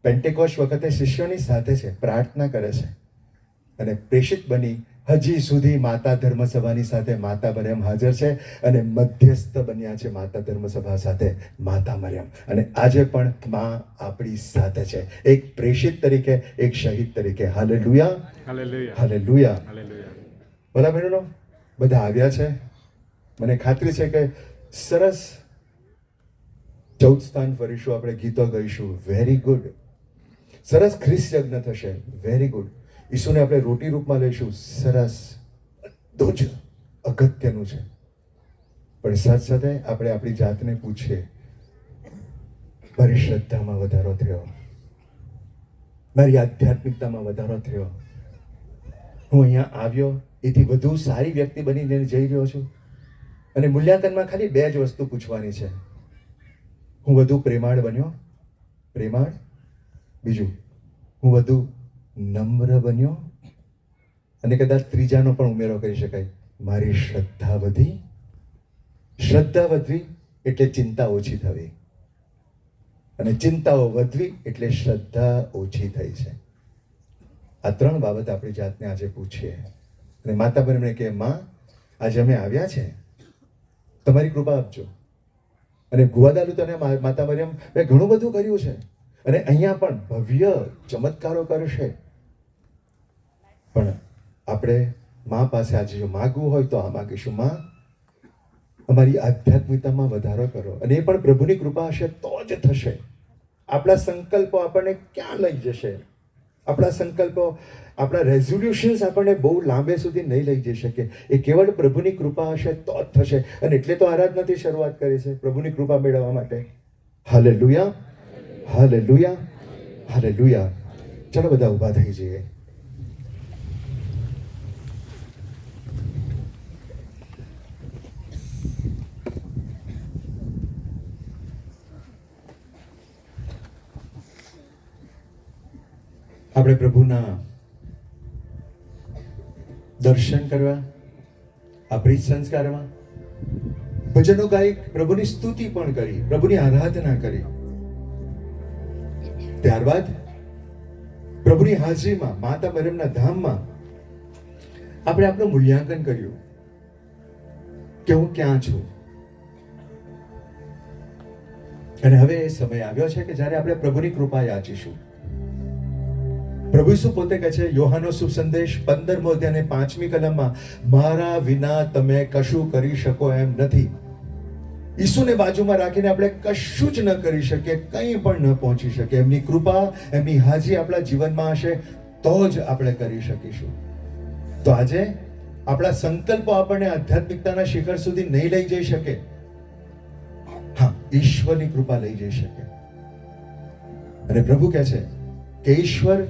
પેન્ટેકોસ્ટ વખતે શિષ્યોની સાથે છે, પ્રાર્થના કરે છે અને પ્રેષિત બની હજી સુધી માતા ધર્મસભાની સાથે માતા મરિયમ હાજર છે અને મધ્યસ્થ બન્યા છે માતા ધર્મસભા સાથે માતા મરિયમ. અને આજે પણ માં આપણી સાથે છે, એક પ્રેષિત તરીકે, એક શહીદ તરીકે. Hallelujah, hallelujah, hallelujah. હાલેલુયા. ભલા બહેનો, બધા આવ્યા છે. મને ખાતરી છે કે સરસ 14 સ્થાન ફરીશું, આપણે ગીતો ગાઈશું, વેરી ગુડ. સરસ ખ્રિસ્ત યજ્ઞ થશે, વેરી ગુડ. ઈસુને આપણે રોટી રૂપમાં લઈશું, સરસ. બધું જ અગત્યનું છે. પણ સાથે સાથે આપણે આપણી જાતને પૂછીએ, મારી શ્રદ્ધામાં વધારો થયો, મારી આધ્યાત્મિકતામાં વધારો થયો, હું અહીંયા આવ્યો એથી વધુ સારી વ્યક્તિ બનીને જઈ રહ્યો છું. અને મૂલ્યાંકનમાં ખાલી 2 જ વસ્તુ પૂછવાની છે. હું વધુ પ્રેમાળ બન્યો, પ્રેમાળ. બીજું, હું વધુ નમ્ર બન્યો. અને કદાચ ત્રીજાનો પણ ઉમેરો કરી શકાય, મારી શ્રદ્ધા વધી. શ્રદ્ધા વધવી એટલે ચિંતા ઓછી થવી, અને ચિંતાઓ વધવી એટલે શ્રદ્ધા ઓછી થઈ છે. આ 3 બાબત આપણી જાતને આજે પૂછીએ. અને માતા મરિયમને કહે, માં આજે અમે આવ્યા છે, તમારી કૃપા આપજો. અને ગુવાદાલુ તને માતા મરિયમ મેં ઘણું બધું કર્યું છે અને અહીંયા પણ ભવ્ય ચમત્કારો કરશે. પણ આપણે મા પાસે આજે જો માગવું હોય તો આ માગીશું, માં અમારી આધ્યાત્મિકતામાં વધારો કરો. અને એ પણ પ્રભુની કૃપા હશે તો જ થશે. આપણા સંકલ્પો આપણને ક્યાં લઈ જશે? આપણા સંકલ્પો, આપણા રેઝોલ્યુશન્સ આપણને બહુ લાંબે સુધી નહીં લઈ જઈ શકે. એ કેવળ પ્રભુની કૃપા હશે તો જ થશે. અને એટલે તો આરાધનાથી શરૂઆત કરી છે, પ્રભુની કૃપા મેળવવા માટે. Hallelujah, hallelujah, hallelujah. ચલો બધા ઊભા થઈ જઈએ. આપણે પ્રભુના દર્શન કરવા, આ પ્રીત સંસ્કારમાં ભજનો ગાઈ, પ્રભુની સ્તુતિ પણ કરી, પ્રભુની આરાધના કરી. ત્યારબાદ પ્રભુની હાજરીમાં, માતા મરિયમના ધામમાં આપણે આપણું મૂલ્યાંકન કર્યું કે હું ક્યાં છું. અને હવે એ સમય આવ્યો છે કે જ્યારે આપણે પ્રભુની કૃપા યાચીશું. પ્રભુ ઈસુ પોતે કહે છે, યોહાનનો શુભ સંદેશ 15મો અધ્યાય 5મી કલમમાં, મારા વિના તમે કશું કરી શકો એમ નથી. ઈસુને બાજુમાં રાખીને આપણે કશું જ ન કરી શકીએ, કંઈ પણ ન પહોંચી શકીએ. એમની કૃપા, એમની હાજરી આપણા જીવનમાં હશે તો જ આપણે કરી શકીશું. તો આજે આપણા સંકલ્પો આપણને આધ્યાત્મિકતાના શિખર સુધી નહીં લઈ જઈ શકે. હા, ઈશ્વરની કૃપા લઈ જઈ શકે. અને પ્રભુ કહે છે કે ઈશ્વર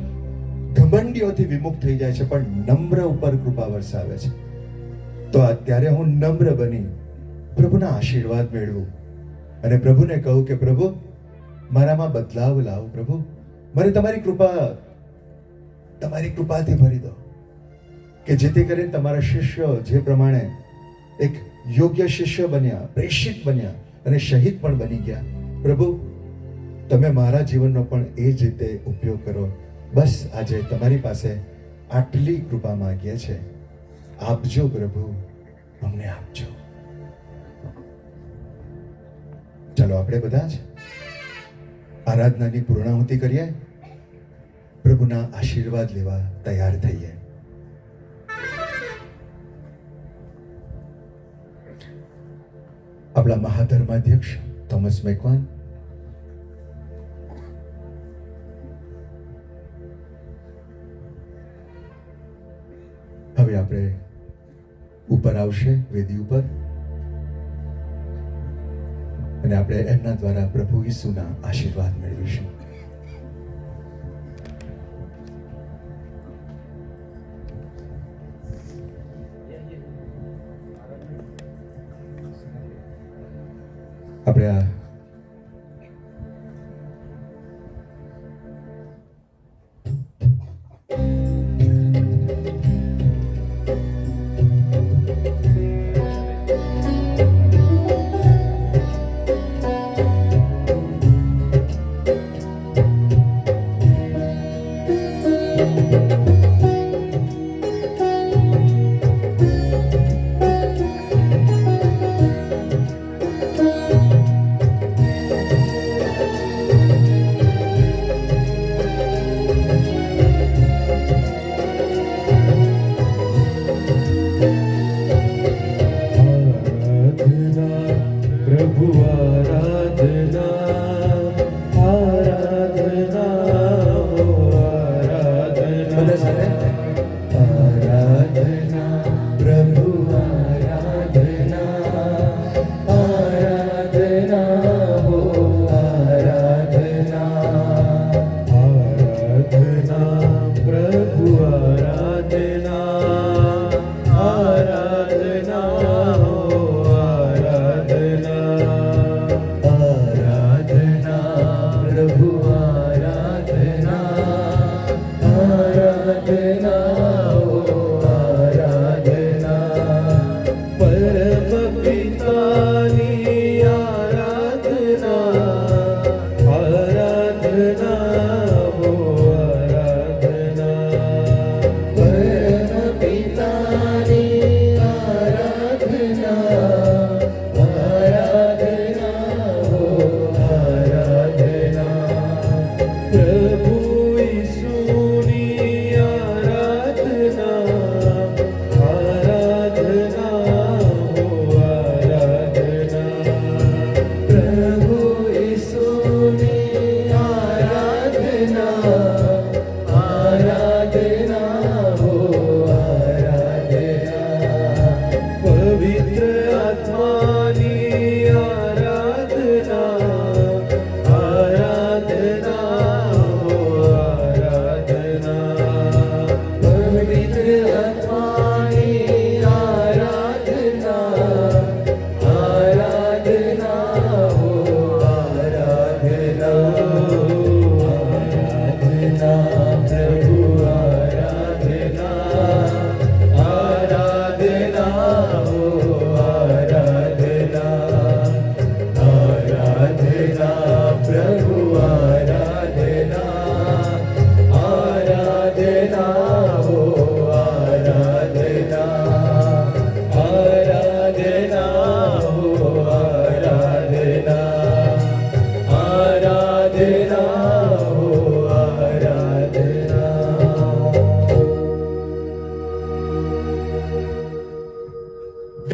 ઘમંડીઓથી વિમુખ થઈ જાય છે પણ નમ્ર ઉપર કૃપા વરસાવે છે. તો અત્યારે હું નમ્ર બની પ્રભુના આશીર્વાદ મેળવું અને પ્રભુને કહું કે પ્રભુ મારામાં બદલાવ લાવો. પ્રભુ મને તમારી કૃપાથી ભરી દો કે જેથી કરીને તમારા શિષ્યો જે પ્રમાણે એક યોગ્ય શિષ્ય બન્યા, પ્રેષિત બન્યા અને શહીદ પણ બની ગયા, પ્રભુ તમે મારા જીવનનો પણ એ જ રીતે ઉપયોગ કરો. બસ આજે તમારી પાસે આટલી કૃપા માંગીએ છે, આપજો પ્રભુ, અમને આપજો. ચાલો આપણે બધા જ આરાધનાની પૂર્ણાહુતિ કરીએ, પ્રભુના આશીર્વાદ લેવા તૈયાર થઈએ. આપણા મહાધર્માધ્યક્ષ થોમસ મેકવાન હવે આપણે ઉપર આવશે વેદી ઉપર. અને આપણે એમના દ્વારા પ્રભુ ઈસુના આશીર્વાદ મેળવીશું. આપણે આ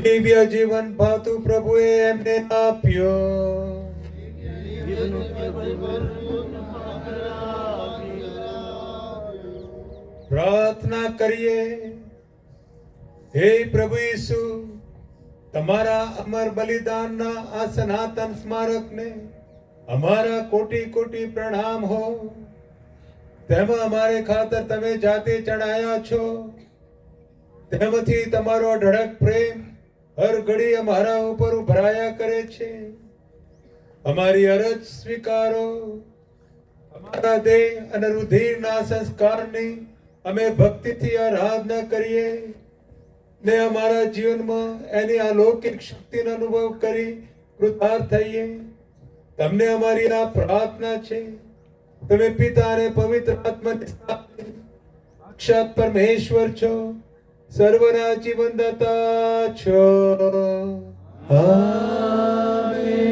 દિવ્ય જીવન ભાતું પ્રભુએ એમને આપ્યો. પ્રાર્થના કરીએ. હે પ્રભુ ઈસુ, તમારા અમર બલિદાનના આ સનાતન સ્મારકને અમારા કોટી કોટી પ્રણામ હો. તેમાં અમારે ખાતર તમે જાતે ચડાયા છો. તેમાંથી તમારો અઢળક પ્રેમ હર ઘડી અમારા ઉપર ઉભરાયા કરે છે. અમારી અરજ સ્વીકારો. અમારા દેહ અને રુધિરના સંસ્કારની અમે ભક્તિથી આરાધના કરીએ ને અમારા જીવનમાં એની અલૌકિક શક્તિનો અનુભવ કરી કૃતાર્થ થઈએ. તમને અમારી આ પ્રાર્થના છે. તમે પિતા અને પવિત્ર આત્માની સાથે સાક્ષાત પરમેશ્વર છો, સર્વના જીવનદાતા છો. આમેન.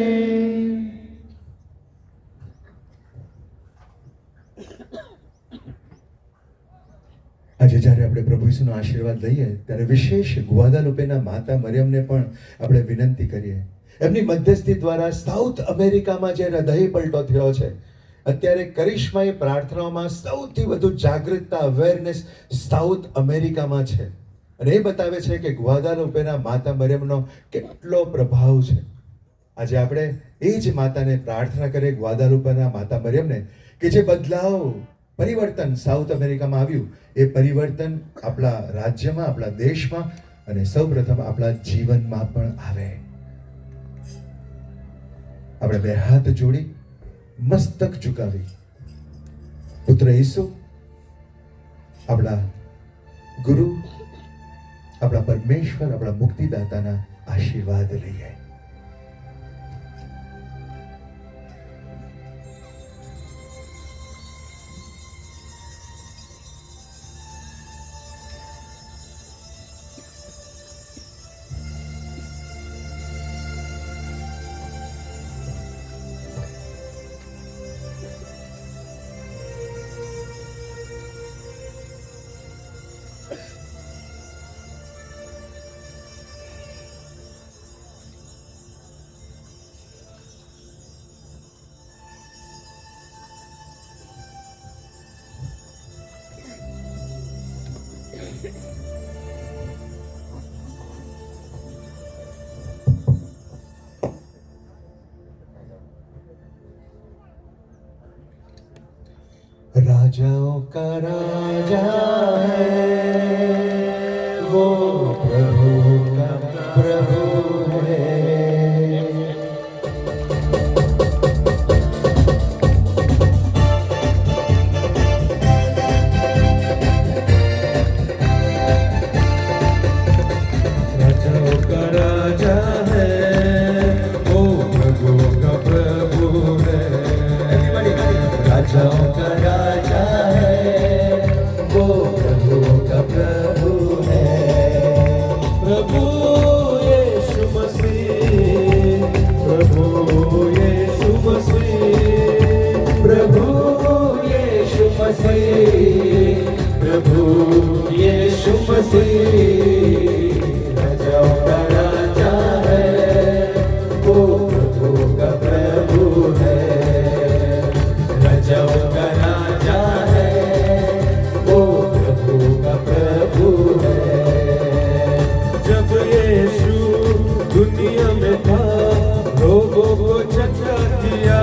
આજે જ્યારે આપણે પ્રભુ ઈસુનો આશીર્વાદ લઈએ ત્યારે વિશેષ ગ્વાદાલુપેના માતા મરિયમને પણ આપણે વિનંતી કરીએ. એમની મધ્યસ્થી દ્વારા સાઉથ અમેરિકામાં જે હૃદય પલટો થયો છે, અત્યારે કરિશ્માઈ પ્રાર્થનાઓમાં સૌથી વધુ જાગૃતતા અવેરનેસ સાઉથ અમેરિકામાં છે. અને એ બતાવે છે કે ગ્વાદાલુપેના માતા મરિયમનો કેટલો પ્રભાવ છે. આજે આપણે એ જ માતાને પ્રાર્થના કરીએ, ગ્વાદાલુપાના માતા મરિયમને, કે જે બદલાવ પરિવર્તન સાઉથ અમેરિકામાં આવ્યું, એ પરિવર્તન આપણા રાજ્યમાં, આપણા દેશમાં અને સૌપ્રથમ આપણા જીવનમાં પણ આવે. આપણે બે હાથ જોડી મસ્તક ઝુકાવી પુત્ર ઈસુ, આપણા ગુરુ, આપણા પરમેશ્વર, આપણા મુક્તિદાતાના આશીર્વાદ લઈએ. राजाओं का राजा है वो, प्रभु का प्रभु है. राजाओं का राजा है वो, प्रभु का प्रभु है. राजाओं का राजा है वो, प्रभु का प्रभु है. प्रभु यीशु मसीह, प्रभु यीशु मसीह, प्रभु यीशु मसीह, प्रभु यीशु मसीह. राजाओं का राजा है वो, प्रभु का प्रभु है. राजाओं का राजा है वो, प्रभु का प्रभु है. जब यीशु दुनिया में था, लोगों को चचा किया,